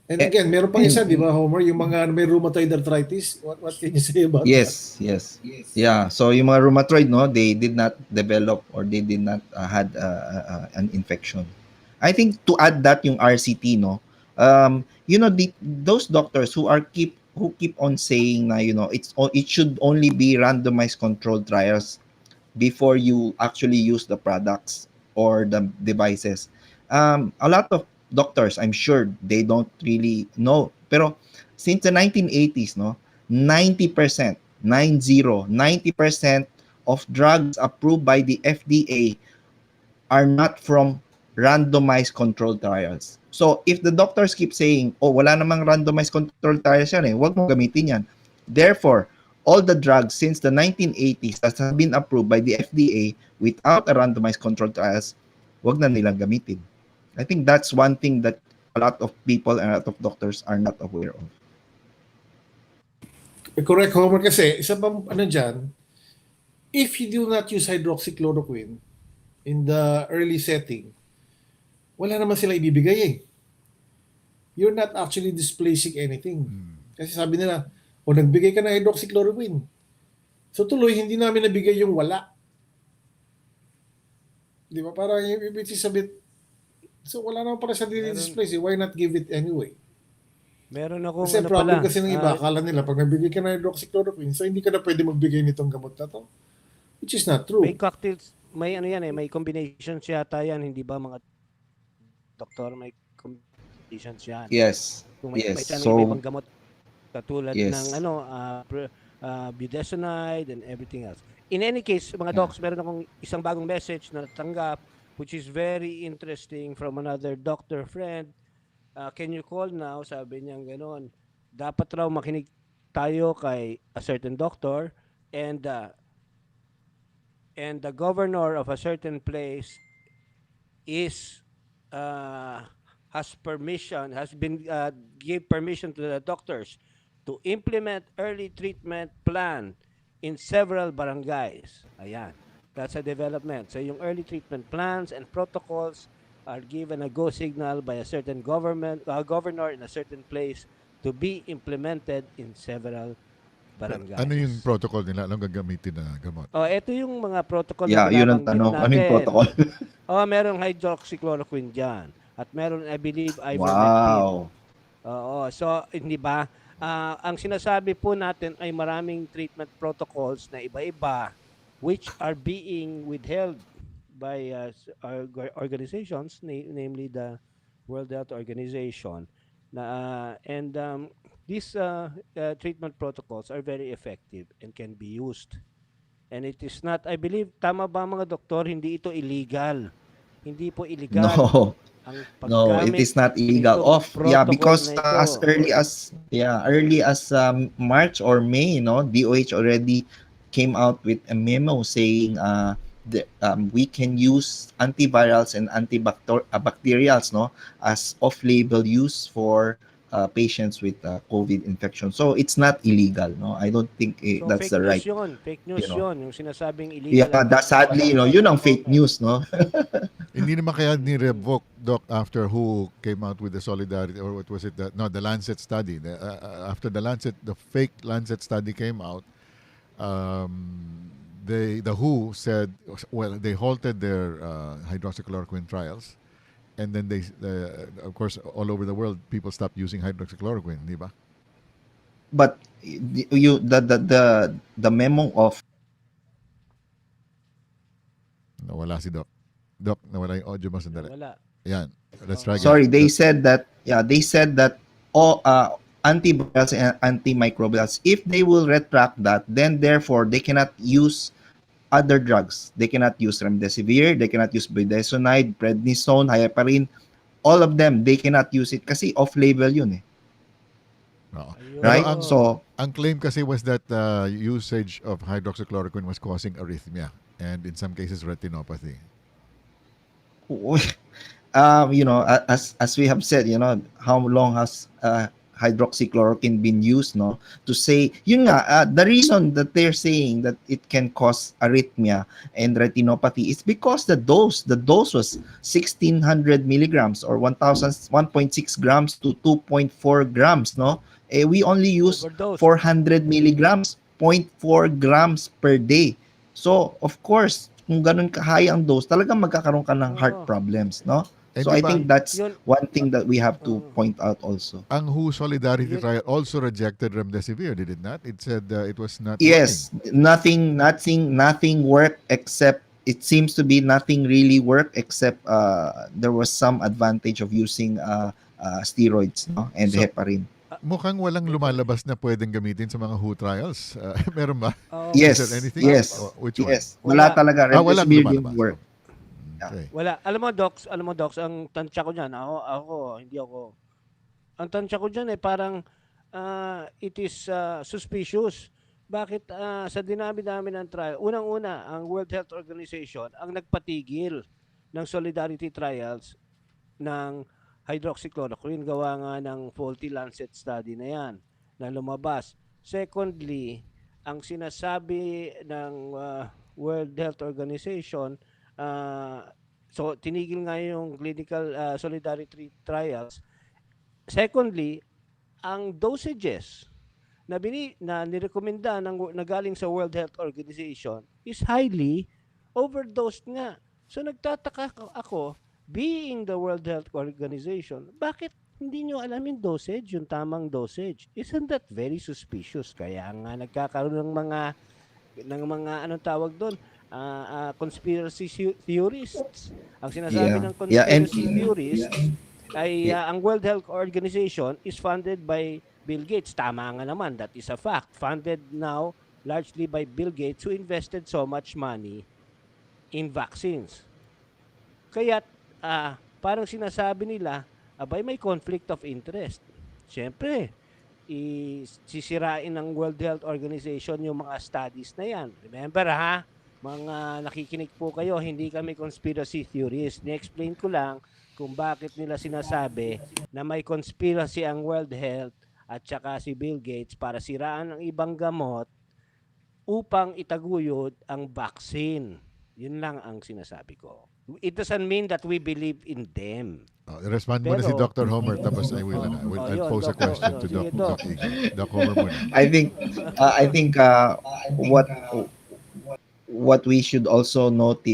And eh, again, meron pang and, isa, di ba, Homer? Yung mga may rheumatoid arthritis. What can you say about that? yes. Yeah, so yung mga rheumatoid, no, they did not develop or they did not had an infection. I think to add that yung RCT, no, those doctors who keep on saying na, it should only be randomized controlled trials before you actually use the products or the devices. A lot of doctors, I'm sure they don't really know. Pero since the 1980s, no, 90%, 90% of drugs approved by the FDA are not from randomized controlled trials. So if the doctors keep saying, oh, wala namang randomized controlled trials yan eh, wag mo gamitin yan. Therefore, all the drugs since the 1980s that have been approved by the FDA without a randomized controlled trials, wag na nilang gamitin. I think that's one thing that a lot of people and a lot of doctors are not aware of. Correct, Homer, kasi isa pang ano dyan, if you do not use hydroxychloroquine in the early setting, wala naman sila ibibigay eh. You're not actually displacing anything. Kasi sabi nila, o nagbigay ka ng hydroxychloroquine. So tuloy, hindi namin nabigay yung wala. Di ba? Parang which is a bit, so wala naman para sa Meron, displace eh. Why not give it anyway? meron akong Kasi ano problem pala. kasi ng iba, akala nila pag nagbigay ka ng hydroxychloroquine, so hindi ka na pwede magbigay nitong gamot na to. Which is not May true. cocktails, may ano yan eh, may combinations yata yan, hindi ba mga doktor? May combinations yan. Yes. Kung may Yes. tanong iba-ibang So, gamot katulad ng yes. budesonide and everything else. In any case, mga Yeah. docs, meron akong isang bagong message na natanggap which is very interesting from another doctor friend. Can you call now? Sabi niya gano'n. Dapat raw makinig tayo kay a certain doctor and the governor of a certain place is has been gave permission to the doctors to implement early treatment plan in several barangays. Ayan. That's a development. So yung early treatment plans and protocols are given a go signal by a certain governor in a certain place to be implemented in several Ano yung barangays. protocol nila? Anong gagamitin na gamot? Oh, ito yung mga protocol na Yeah, yun ang binabanggit tanong. Ano yung natin. protocol? Oh, merong hydroxychloroquine diyan at meron I believe ivermectin. Wow. Oo, so hindi ba ang sinasabi po natin ay maraming treatment protocols na iba-iba which are being withheld by organizations, namely the World Health Organization. And these treatment protocols are very effective and can be used. And it is not, I believe, tama ba mga doktor, hindi ito illegal. Hindi po illegal No. ang No, it paggamit is not illegal. nitong Yeah, protocol because na ito. early as March or May, DOH already came out with a memo saying we can use antivirals and antibacterials, as off-label use for patients with COVID infection. So it's not illegal, no. I don't think So that's fake the news right, yun. Fake news you know. yun. Yung sinasabing illegal Yeah, ang that sadly, yun ang fake news, no. Hindi naman kaya ni-revoke, Doc, after WHO came out with the solidarity, or what was it? The Lancet study. After the fake Lancet study came out, the WHO said, well, they halted their hydroxychloroquine trials, and then of course, all over the world, people stopped using hydroxychloroquine, di ba? but the memo of Nawala si Doc. Doc, nawala yung audio mo sandali. Nawala. Yan. Let's try Oo. again. sorry, they said that, yeah, they said that all antivirals and antimicrobials, if they will retract that, then therefore they cannot use other drugs. They cannot use remdesivir, they cannot use budesonide, prednisone, heparin, all of them, they cannot use it kasi off-label yun eh. Oo. Pero Right? ang Ayun. So, claim kasi was that usage of hydroxychloroquine was causing arrhythmia and in some cases retinopathy. as we have said, how long has hydroxychloroquine been used, no? To say, yun nga, the reason that they're saying that it can cause arrhythmia and retinopathy is because the dose was 1600 milligrams or 1.6 grams to 2.4 grams, no? We only use Overdose. 400 milligrams, 0.4 grams per day. So, of course, kung ganun ka-high ang dose, talagang magkakaroon ka ng heart Oo. problems, no? Eh So di I ba, think that's Yun. one thing that we have to Oo. point out also. ang WHO Solidarity Yun. Trial also rejected remdesivir, did it not? It said it was not working. Yes, nothing worked except it seems to be nothing really worked except there was some advantage of using steroids, no, and So, heparin. mukhang walang Heparin. lumalabas na pwedeng gamitin sa mga WHO trials. Meron ba? Oo. Is there Yes, anything? yes, Which one? yes. Wala Wala. talaga. Walang Remdesivir didn't lumalabas. work. Okay. Wala. Alam mo, Docs, ang tansya ko niyan, hindi ako. Ang tansya ko diyan parang it is suspicious. Bakit sa dinami-dami ng trial, unang-una, ang World Health Organization ang nagpatigil ng solidarity trials ng hydroxychloroquine gawa nga ng faulty Lancet study na yan na lumabas. Secondly, ang sinasabi ng World Health Organization, so tinigil nga yung clinical solidarity trials. Secondly, ang dosages na nirekomenda na galing sa World Health Organization is highly overdosed nga. So nagtataka ako, being the World Health Organization, bakit hindi nyo alam yung dosage, yung tamang dosage? Isn't that very suspicious? Kaya nga nagkakaroon ng mga anong tawag doon, conspiracy theorists. Ang sinasabi Yeah, ng yeah, and conspiracy theorists ay yeah, ang World Health Organization is funded by Bill Gates. Tama nga naman, that is a fact. Funded now largely by Bill Gates who invested so much money in vaccines. Kaya parang sinasabi nila, abay may conflict of interest. Siyempre, sisirain ng World Health Organization yung mga studies na yan. Remember mga nakikinig po kayo, hindi kami conspiracy theorists. Ni-explain ko lang kung bakit nila sinasabi na may conspiracy ang World Health at saka si Bill Gates para siraan ang ibang gamot upang itaguyod ang vaccine. Yun lang ang sinasabi ko. It doesn't mean that we believe in them. Respond muna si Pero, Dr. Homer tapos I'll yun, pose a Doc, question to sige, Doc Doc. Iggy. Doc Homer muna. I think what we should also note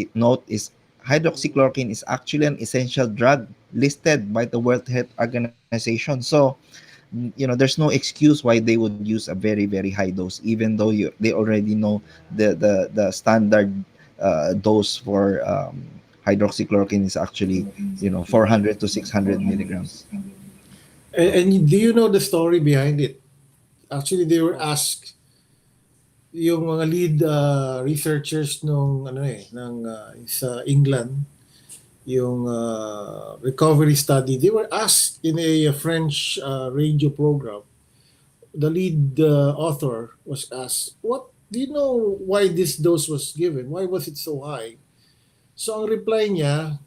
is hydroxychloroquine is actually an essential drug listed by the World Health Organization. So, there's no excuse why they would use a very very high dose, even though they already know the standard dose for hydroxychloroquine is actually 400 to 600 milligrams. And do you know the story behind it? Actually, they were asked yung mga lead researchers nung sa England, yung recovery study, they were asked in a French radio program. The lead author was asked, "What do you know why this dose was given? Why was it so high?" So ang reply niya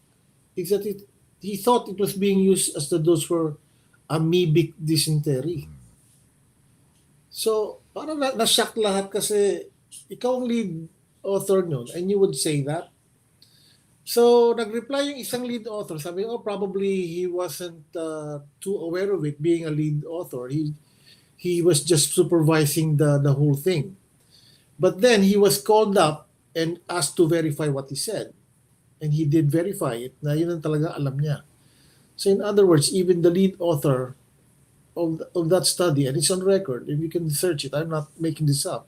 is that he thought it was being used as the dose for amoebic dysentery. So, parang na-shock lahat kasi ikaw ang lead author nun and you would say that. So, nag-reply yung isang lead author. Sabi, probably he wasn't too aware of it being a lead author. He was just supervising the whole thing. But then he was called up and asked to verify what he said. And he did verify it na yun ang talaga alam niya. So in other words, even the lead author of that study, and it's on record, and you can search it. I'm not making this up.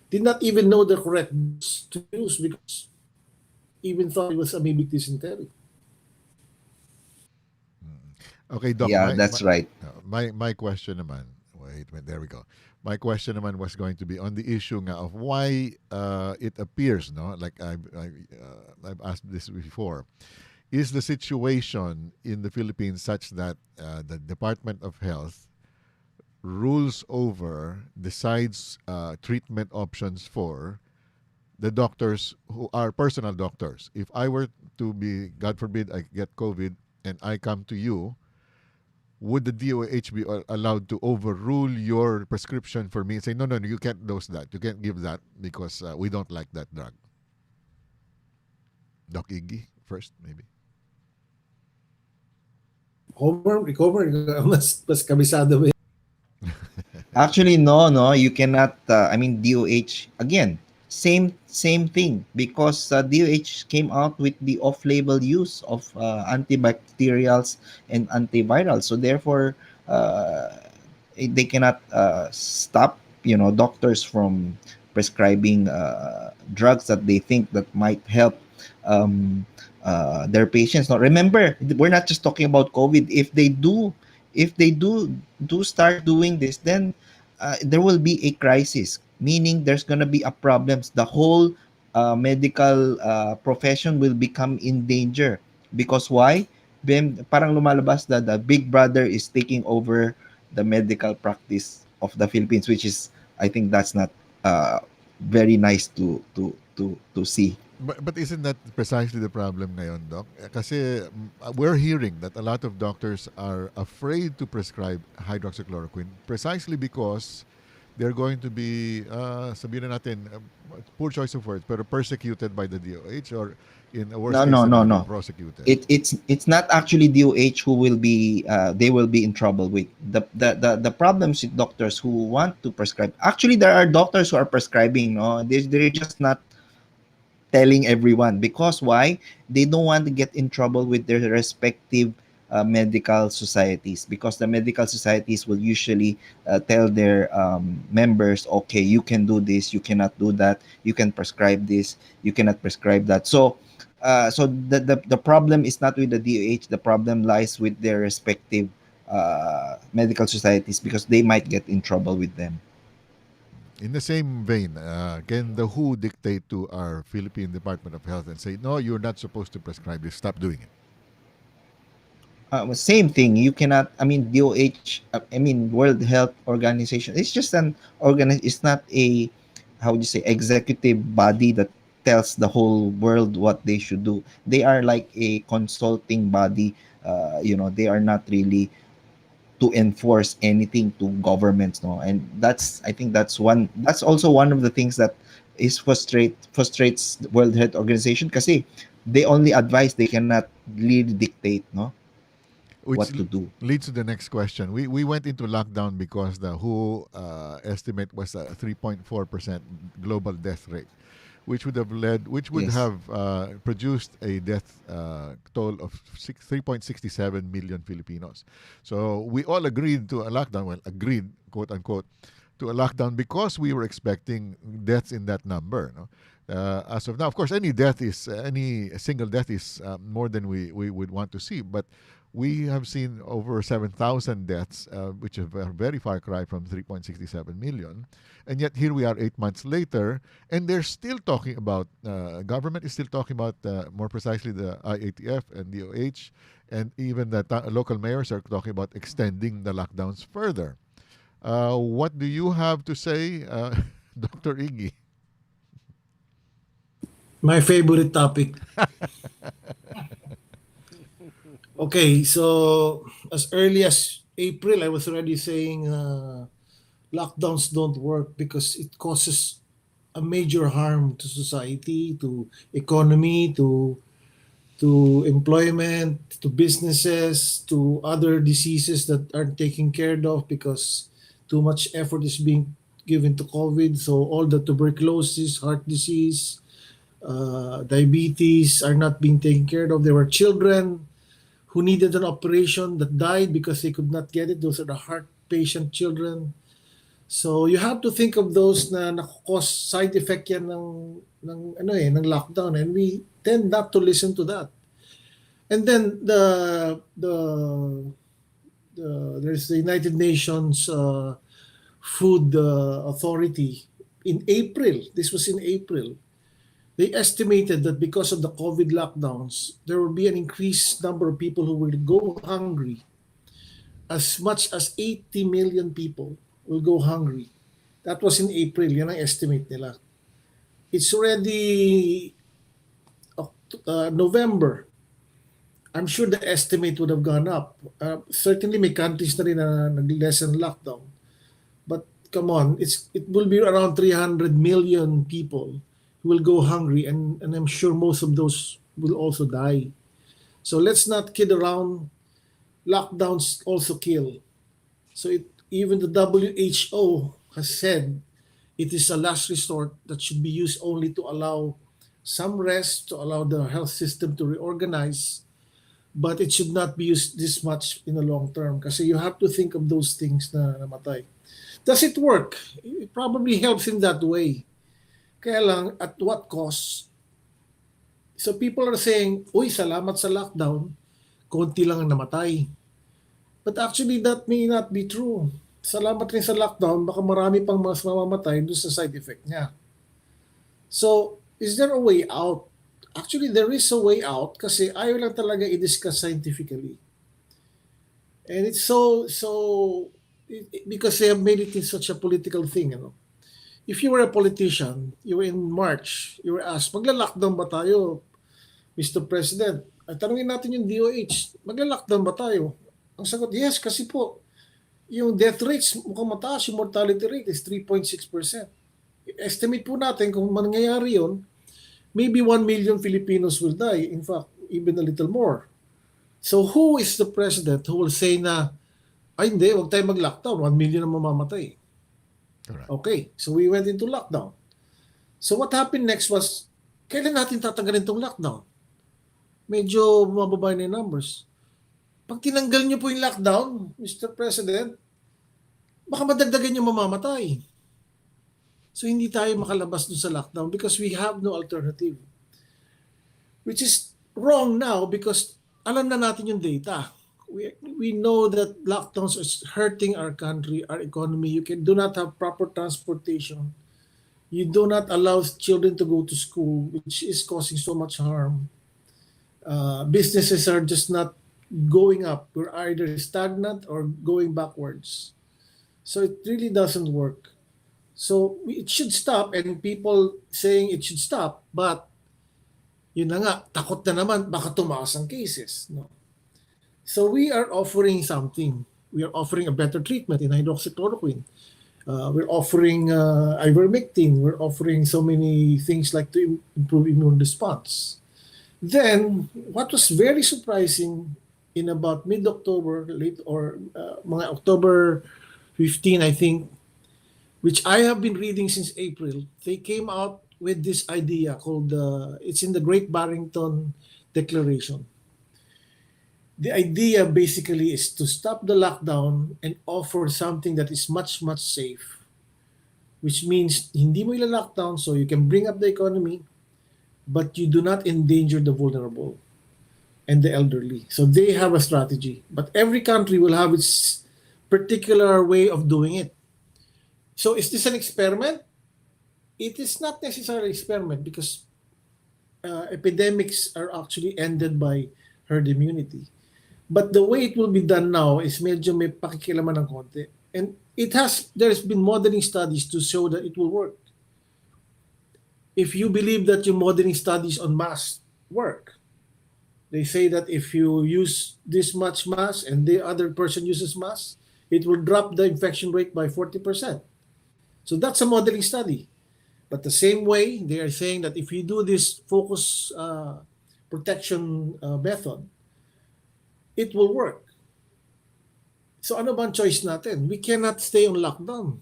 Did not even know the correct dose to use because even thought it was amoebic dysentery. Okay, Doc, Yeah, that's right. my question naman, wait, there we go. My question naman was going to be on the issue nga of why it appears, no, like I've asked this before, is the situation in the Philippines such that the Department of Health rules over, decides treatment options for the doctors who are personal doctors. If I were to be, God forbid, I get COVID and I come to you, would the DOH be allowed to overrule your prescription for me and say, no, no, no, you can't dose that, you can't give that because we don't like that drug? Doc Iggy first, maybe. Homer, mas kabisado ba? Actually, no, no, you cannot. I mean, DOH again, same thing because DOH came out with the off-label use of antibacterials and antivirals. So therefore, uh, they cannot stop doctors from prescribing drugs that they think that might help um, their patients. Now, remember, we're not just talking about COVID. If they do start doing this, then there will be a crisis, meaning there's going to be a problems. The whole medical profession will become in danger. Because why? Then parang lumalabas that the big brother is taking over the medical practice of the Philippines, which is, I think, that's not very nice to see. But isn't that precisely the problem ngayon, Doc? Kasi we're hearing that a lot of doctors are afraid to prescribe hydroxychloroquine precisely because they're going to be, sabihin na natin, poor choice of words, pero persecuted by the DOH or in a worst No, case no, no, scenario, no. prosecuted. It's not actually DOH who will be they will be in trouble with the problems with doctors who want to prescribe. Actually, there are doctors who are prescribing. No, they're just not telling everyone because why? They don't want to get in trouble with their respective medical societies, because the medical societies will usually tell their members, okay, you can do this, you cannot do that, you can prescribe this, you cannot prescribe that. So the problem is not with the DOH. The problem lies with their respective medical societies, because they might get in trouble with them. In the same vein, can the WHO dictate to our Philippine Department of Health and say, no, you're not supposed to prescribe this, stop doing it? Same thing. You cannot. I mean, DOH. I mean, World Health Organization. It's just an It's not a, how do you say, executive body that tells the whole world what they should do. They are like a consulting body. They are not really to enforce anything to governments. No, and that's. I think that's one. That's also one of the things that is frustrates the World Health Organization, because they only advise. They cannot really dictate. No, Which what to do. leads to the next question. We went into lockdown because the WHO estimate was a 3.4% global death rate, which would Yes. have produced a death toll of 3.67 million Filipinos. So we all agreed to a lockdown, well, agreed, quote unquote, to a lockdown because we were expecting deaths in that number. No? As of now, of course, any single death is more than we would want to see, but we have seen over 7,000 deaths, which is a very far cry from 3.67 million. And yet here we are 8 months later, and they're still talking about, government is still talking about, more precisely the IATF and DOH, and even the local mayors are talking about extending the lockdowns further. What do you have to say, Dr. Iggy? My favorite topic. Okay, so as early as April, I was already saying lockdowns don't work because it causes a major harm to society, to economy, to employment, to businesses, to other diseases that aren't taken care of because too much effort is being given to COVID. So all the tuberculosis, heart disease, diabetes are not being taken care of. There were children who needed an operation that died because they could not get it. Those are the heart patient children. So you have to think of those na nakukos side effect yan ng lockdown, and we tend not to listen to that. And then there's the United Nations Food Authority in April. This was in April. They estimated that because of the COVID lockdowns, there will be an increased number of people who will go hungry. As much as 80 million people will go hungry. That was in April. Yan ang estimate nila. It's already November. I'm sure the estimate would have gone up. Certainly may countries na rin na nag-lessen lockdown. But come on, it will be around 300 million people who will go hungry, and I'm sure most of those will also die. So let's not kid around. Lockdowns also kill. So even the WHO has said it is a last resort that should be used only to allow some rest, to allow the health system to reorganize, but it should not be used this much in the long term kasi you have to think of those things na namatay. Does it work? It probably helps in that way. Kaya lang, at what cost? So people are saying, uy, salamat sa lockdown, konti lang ang namatay. But actually, that may not be true. Salamat rin sa lockdown, baka marami pang mas mamamatay doon sa side effect niya. So, is there a way out? Actually, there is a way out kasi ayaw lang talaga i-discuss scientifically. And it's because they have made it in such a political thing, you know. If you were a politician, you were in March, you were asked, magla-lockdown ba tayo, Mr. President? At tanungin natin yung DOH, magla-lockdown ba tayo? Ang sagot, yes, kasi po, yung death rates mukhang mataas, yung mortality rate is 3.6%. Estimate po natin kung mangyayari yun, maybe 1 million Filipinos will die. In fact, even a little more. So who is the president who will say na, ay hindi, huwag tayo mag-lockdown, 1 million na mamamatay. Correct. Okay, so we went into lockdown. So what happened next was, kailan natin tatanggalin itong lockdown? Medyo mababa na yung numbers. Pag tinanggal niyo po yung lockdown, Mr. President, baka madagdagan yung mamamatay. So hindi tayo makalabas dun sa lockdown because we have no alternative. Which is wrong now because alam na natin yung data. We know that lockdowns is hurting our country, our economy. You do not have proper transportation. You do not allow children to go to school, which is causing so much harm. Businesses are just not going up. We're either stagnant or going backwards. So it really doesn't work. So it should stop, and people saying it should stop, but yun na nga, takot na naman, baka tumaas ang cases. No? So we are offering something. We are offering a better treatment in hydroxychloroquine. We're offering ivermectin. We're offering so many things like to improve immune response. Then, what was very surprising in about mid-October, late or mga October 15, I think, which I have been reading since April, they came out with this idea called, it's in the Great Barrington Declaration. The idea basically is to stop the lockdown and offer something that is much, much safe. Which means hindi mo ila-lockdown so you can bring up the economy, but you do not endanger the vulnerable and the elderly. So they have a strategy. But every country will have its particular way of doing it. So is this an experiment? It is not necessarily an experiment because epidemics are actually ended by herd immunity. But the way it will be done now is medyo may pakikilaman ng konti. And there's been modeling studies to show that it will work. If you believe that your modeling studies on masks work, they say that if you use this much mask and the other person uses mask, it will drop the infection rate by 40%. So that's a modeling study. But the same way, they are saying that if you do this focus protection method, it will work. So ano ba ang choice natin? We cannot stay on lockdown.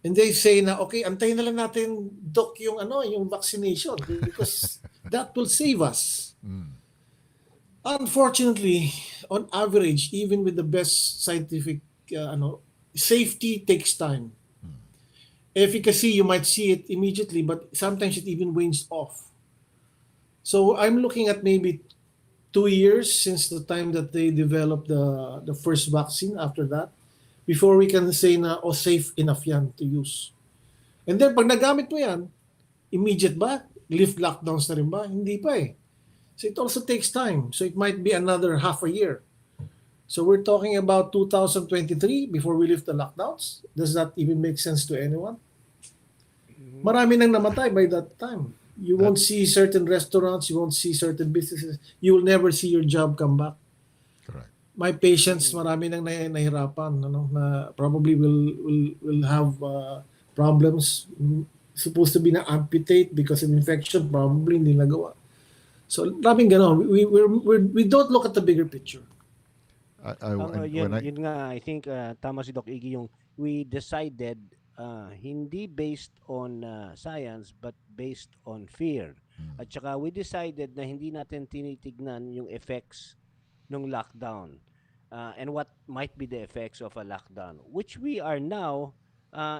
And they say na, okay, antayin na lang natin, Doc, yung vaccination because that will save us. Unfortunately, on average, even with the best scientific, safety takes time. Efficacy, you might see it immediately, but sometimes it even wanes off. So I'm looking at maybe 2 years since the time that they developed the first vaccine. After that, before we can say na safe enough yan to use. And then pag nagamit mo yan, immediate ba? Lift lockdowns na rin ba? Hindi pa eh. So it also takes time. So it might be another half a year. So we're talking about 2023 before we lift the lockdowns. Does that even make sense to anyone? Mhm. Marami nang namatay by that time. You That won't see certain restaurants, you won't see certain businesses. You will never see your job come back. correct. My patients, Mm. marami nang nahirapan, na probably will have problems. Supposed to be na amputate because of infection, probably hindi nagawa. So, daming ganon. We don't look at the bigger picture. When I Yun nga, I think tama si Doc Iggy yung we decided hindi based on science but based on fear. mm, At saka we decided na hindi natin tinitignan yung effects ng lockdown and what might be the effects of a lockdown, which we are now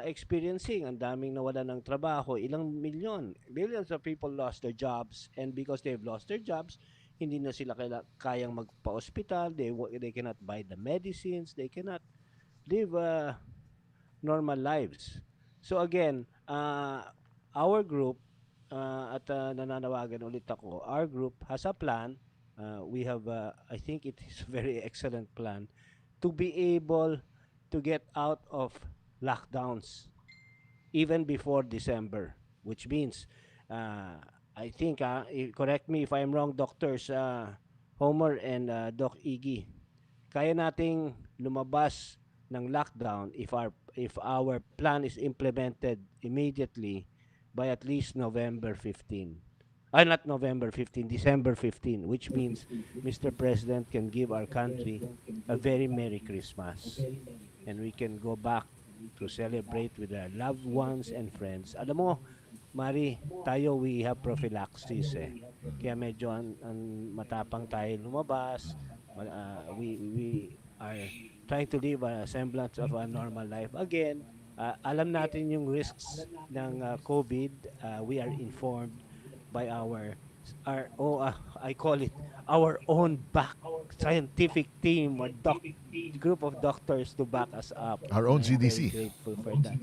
experiencing. Ang daming nawala ng trabaho, ilang milyon, millions of people lost their jobs, and because they've lost their jobs, hindi na sila kayang magpa-hospital, they cannot buy the medicines, they cannot live normal lives. So again, our group, at nananawagan ulit ako, our group has a plan. We have, I think it is a very excellent plan to be able to get out of lockdowns even before December, which means, uh, I think, correct me if I'm wrong, Doctors Homer and Doc Iggy, kaya nating lumabas ng lockdown if our plan is implemented immediately by at least November 15. Not November 15, December 15, which means Mr. President can give our country a very Merry Christmas and we can go back to celebrate with our loved ones and friends. Alam mo, Mari, tayo we have prophylaxis eh. Kaya medyo ang matapang tayo lumabas. We are trying to live a semblance of a normal life. Again, alam natin yung risks ng COVID. We are informed by I call it our own back scientific team or group of doctors to back us up, our and own I am very CDC. grateful for that.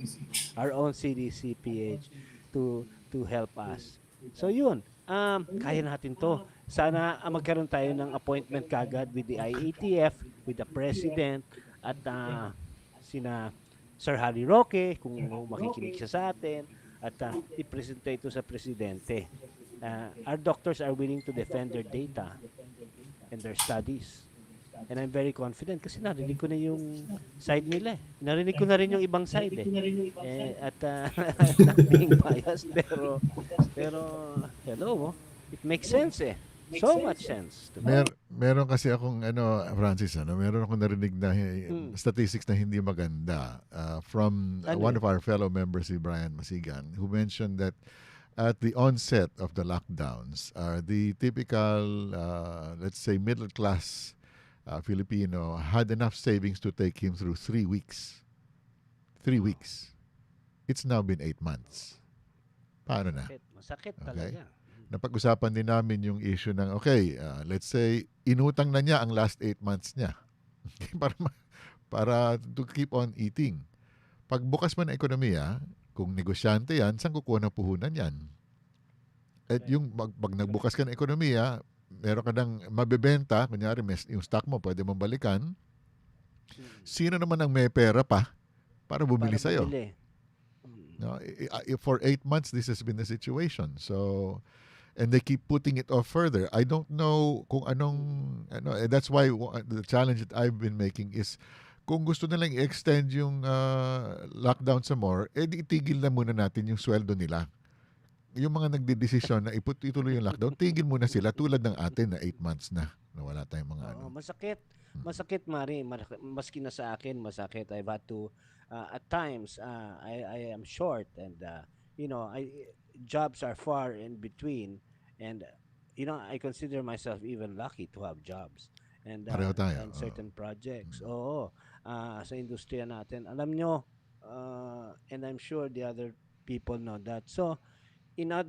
Our own CDC Ph to help us. So yun, kaya natin to. Sana magkaroon tayo ng appointment kagad with the IATF, with the President, at sina Sir Harry Roque, kung makikinig siya sa atin, at i-present ito sa Presidente. Our doctors are willing to defend their data and their studies. And I'm very confident kasi narinig ko na yung side nila eh. Narinig ko na rin yung ibang side eh. At I'm not being biased pero hello, it makes sense eh. So much sense to me. Meron kasi akong Francis, meron akong narinig na Mm. statistics na hindi maganda from Ano one yun? of our fellow members, si Brian Masigan, who mentioned that at the onset of the lockdowns, the typical, let's say, middle class Filipino had enough savings to take him through 3 weeks. 3 weeks. It's now been 8 months. Paano na? Masakit Okay? talaga. Napag-usapan din namin yung issue ng, okay, let's say, inutang na niya ang last 8 months niya. para, para to keep on eating. Pagbukas man ng ekonomiya, kung negosyante yan, saan kukuha ng puhunan yan? At yung pag nagbukas ka ng ekonomiya, meron ka ng mabebenta, kunyari yung stock mo, pwede mong balikan. Mm. Sino naman ang may pera pa para bumili Para sa'yo? bumili. Mm. No, for 8 months, this has been the situation. So, and they keep putting it off further. I don't know kung that's why the challenge that I've been making is kung gusto nilang i-extend yung lockdown sa more, di itigil na muna natin yung sweldo nila. Yung mga nagdedesisyon na ituloy yung lockdown, tigil muna sila tulad ng atin na 8 months na wala tayong mga Oo, masakit. Masakit, Mari. Maski na sa akin, masakit. I've had to, at times, I am short and, jobs are far in between. And I consider myself even lucky to have jobs Pareho tayo. and certain projects. Oo, sa industriya natin. Alam nyo, and I'm sure the other people know that. So, in a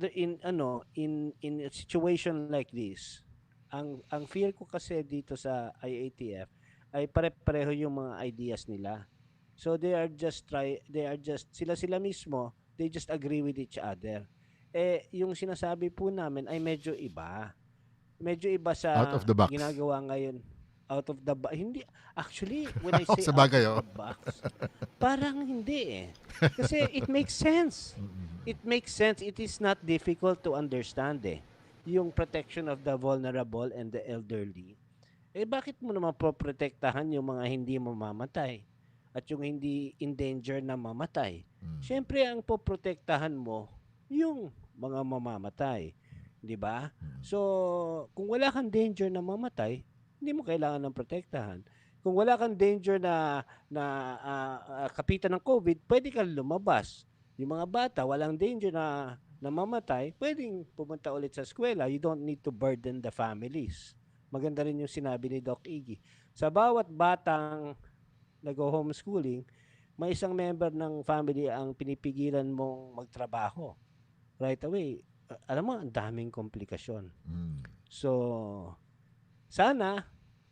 situation like this, ang fear ko kasi dito sa IATF ay pare-pareho yung mga ideas nila. So they are just sila mismo, they just agree with each other. Yung sinasabi po namin ay medyo iba Out sa of the box. ginagawa ngayon. Out of the box, hindi, actually, when I say Sa out bagay, of oh. the box, parang hindi eh. Kasi it makes sense. It makes sense. It is not difficult to understand eh. Yung protection of the vulnerable and the elderly. Bakit mo naman poprotektahan yung mga hindi mamamatay at yung hindi in danger na mamatay? Siyempre, ang poprotektahan mo, yung mga mamamatay. Di ba? So, kung wala kang danger na mamatay, hindi mo kailangan ng protektahan. Kung wala kang danger na kapitan ng COVID, pwede kang lumabas. Yung mga bata, walang danger na mamatay, pwedeng pumunta ulit sa eskwela. You don't need to burden the families. Maganda rin yung sinabi ni Doc Iggy. Sa bawat batang nag-homeschooling, may isang member ng family ang pinipigilan mong magtrabaho. Right away, alam mo, ang daming komplikasyon. So, sana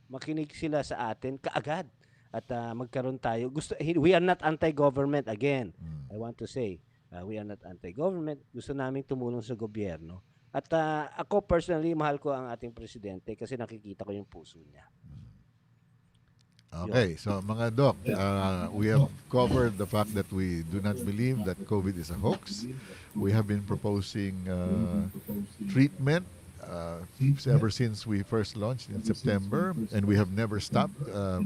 makinig sila sa atin kaagad at magkaroon tayo. We are not anti-government again. I want to say, we are not anti-government. Gusto namin tumulong sa gobyerno. At ako personally, mahal ko ang ating presidente kasi nakikita ko yung puso niya. Okay, so mga doc, we have covered the fact that we do not believe that COVID is a hoax. We have been proposing treatment ever since we first launched in September, and we have never stopped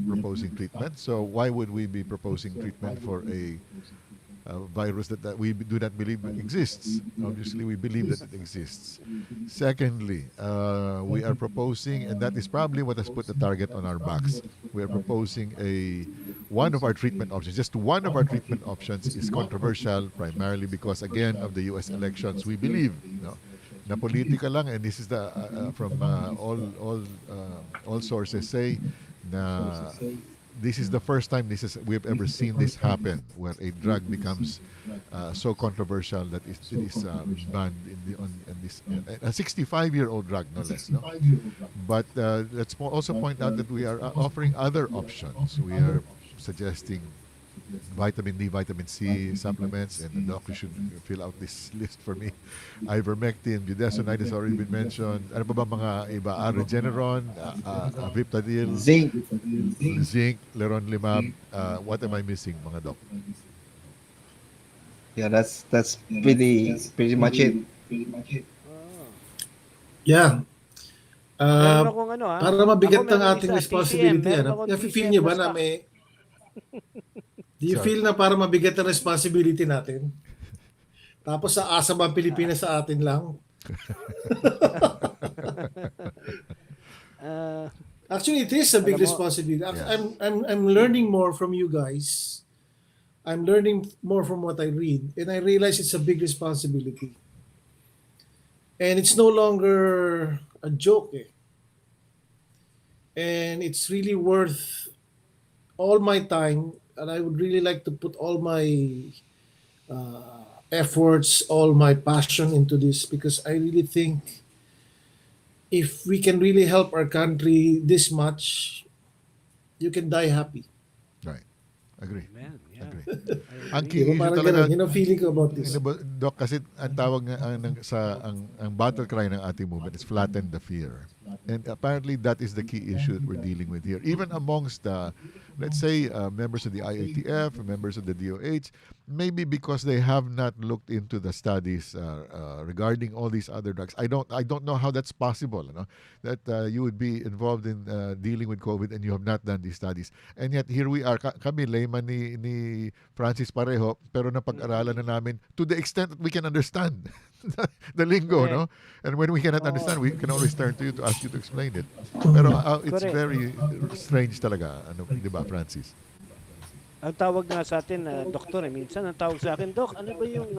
proposing treatment. So why would we be proposing treatment for a virus that we do not believe exists? Obviously, we believe that it exists. Secondly, we are proposing, and that is probably what has put the target on our backs. We are proposing one of our treatment options. Just one of our treatment options is controversial, primarily because again of the U.S. elections. We believe, na politika lang, and this is the from all sources say na this is the first time we've ever seen this happen, where a drug becomes so controversial that it is banned in this a 65-year-old drug, no less. No? But let's also point out that we are offering other options. We are suggesting vitamin D, vitamin C supplements, and the doctor should fill out this list for me. Ivermectin, budesonide has already been mentioned. Ano pa ba mga iba? Regeneron, Viptadil, Zinc. zinc, leronlimab. What am I missing, mga doc? Yeah, that's pretty much it. Yeah. Meron akong Para mabigat ako ng meron ating isa, responsibility, TCM. Meron akong feel TCM niyo na ba na stock. do you feel na para mabigat ang responsibility natin? Tapos sa asa ba ang Pilipinas sa atin lang? Actually, it is a big Alam mo, responsibility. Yes. I'm learning more from you guys. I'm learning more from what I read, and I realize it's a big responsibility. And it's no longer a joke, eh. And it's really worth all my time, and I would really like to put all my efforts, all my passion into this, because I really think if we can really help our country this much, you can die happy. Right. Agree. man, yeah. Agree. I Ang agree. key issue Parang talaga, ganun, yun ang feeling ko about this. Doc, kasi ang tawag nga ang battle cry ng ating movement is flatten the fear. And apparently that is the key issue that we're dealing with here. Even amongst the, let's say, members of the IATF, members of the DOH, maybe because they have not looked into the studies regarding all these other drugs. I don't know how that's possible, that you would be involved in dealing with COVID and you have not done these studies. And yet here we are, kami layman ni Francis pareho, pero napag-aralan na namin to the extent that we can understand the lingo, Correct. no? And when we cannot understand, we can always turn to you to ask you to explain it. Pero it's Correct. very strange talaga, di ba, Francis? Ang tawag nga sa atin, doktor, minsan ang tawag sa akin, Dok, ano ba yung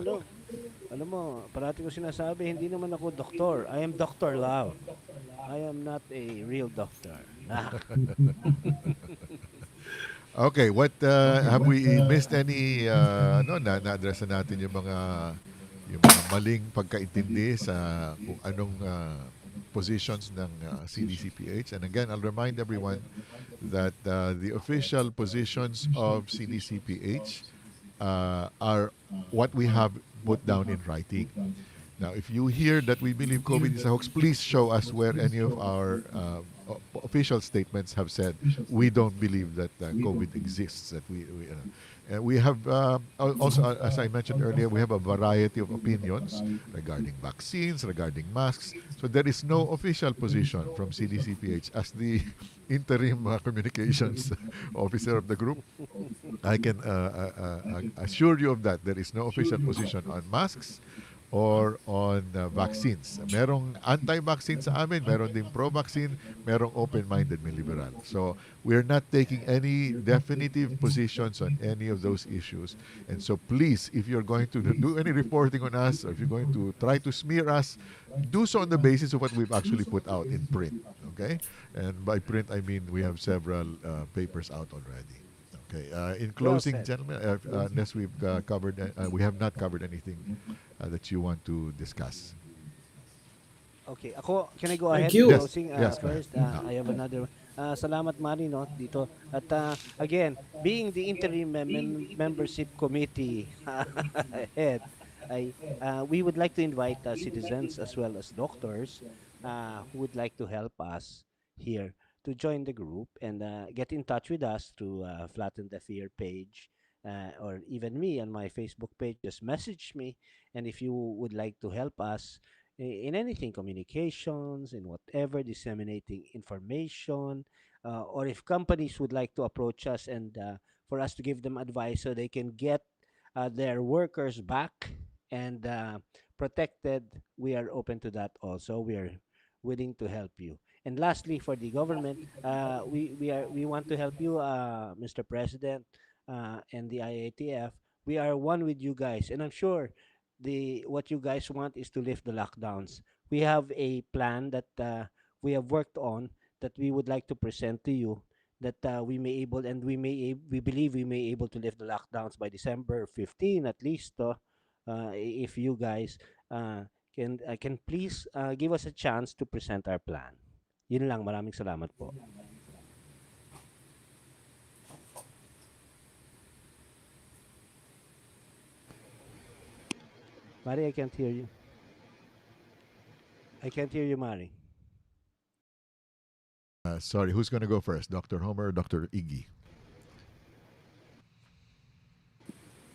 Alam mo, parati ko sinasabi, hindi naman ako doktor. I am Dr. Love. I am not a real doctor. Okay, what have we missed any na-address na natin yung mga maling pagkaintindi sa kung anong positions ng CDCPH. And again, I'll remind everyone that the official positions of CDCPH are what we have put down in writing. Now, if you hear that we believe COVID is a hoax, please show us where any of our official statements have said we don't believe that COVID exists. That we have also, as I mentioned earlier, we have a variety of opinions regarding vaccines, regarding masks. So there is no official position from CDCPH as the interim communications officer of the group. I can assure you of that. There is no official position on masks or on vaccines. Merong anti-vaccine sa amin, meron ding pro-vaccine, merong open-minded may liberal. So we're not taking any definitive positions on any of those issues. And so please, if you're going to do any reporting on us, or if you're going to try to smear us, do so on the basis of what we've actually put out in print. Okay? And by print, I mean we have several papers out already. Okay. In Well closing, said. gentlemen, unless we've we have not covered anything that you want to discuss. Okay, ako, can I go Thank ahead in you. Yes. closing Yes, go ahead. first? I have another. Salamat, Mari, no, dito. At again, being the interim membership committee head, we would like to invite citizens as well as doctors who would like to help us here to join the group and get in touch with us through Flatten the Fear page or even me on my Facebook page. Just message me, and if you would like to help us in anything, communications, in whatever, disseminating information, or if companies would like to approach us and for us to give them advice so they can get their workers back and protected, we are open to that also. We are willing to help you. And lastly, for the government, we want to help you, Mr. President, and the IATF. We are one with you guys, and I'm sure the what you guys want is to lift the lockdowns. We have a plan that we have worked on that we would like to present to you that we may able and we believe we may able to lift the lockdowns by December 15 at least if you guys can please give us a chance to present our plan. Yun lang, maraming salamat po. Mari, I can't hear you. I can't hear you, Mari. Sorry, who's going to go first, Dr. Homer or Dr. Iggy?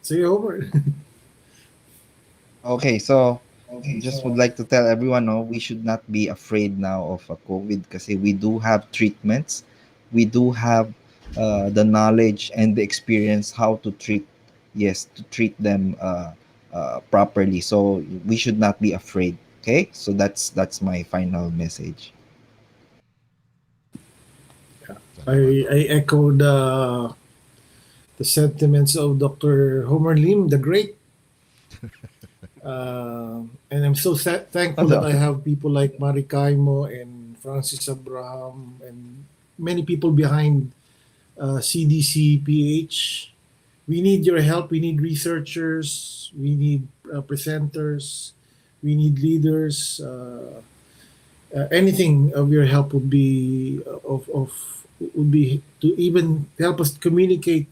Say over. Okay, so just would like to tell everyone, no, we should not be afraid now of COVID because we do have treatments. We do have the knowledge and the experience how to treat, yes, to treat them properly. So we should not be afraid. Okay, so that's my final message. Salamat po. I echo the sentiments of Dr. Homer Lim, the great. And I'm so thankful that I have people like Mari Kaimo and Francis Abraham and many people behind CDC Ph. We need your help. We need researchers. We need presenters. We need leaders. Anything of your help would be would be to even help us communicate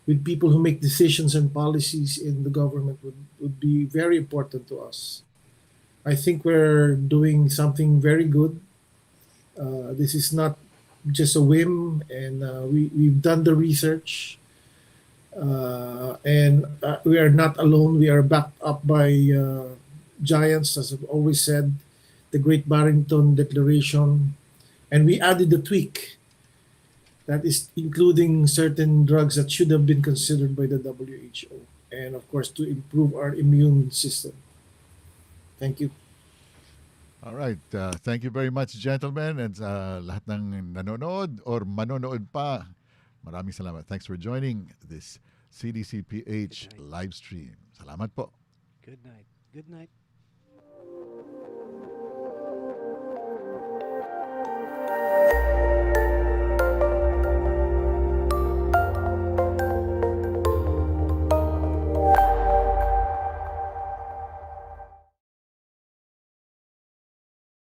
with people who make decisions and policies in the government would be very important to us. I think we're doing something very good. This is not just a whim, and we've done the research. And we are not alone. We are backed up by giants, as I've always said, the Great Barrington Declaration. And we added the tweak that is including certain drugs that should have been considered by the WHO. And of course, to improve our immune system. Thank you. All right. Thank you very much, gentlemen, and lahat ng nanonood or manonood pa. Maraming salamat. Thanks for joining this CDC PH live stream. Salamat po. Good night. Good night.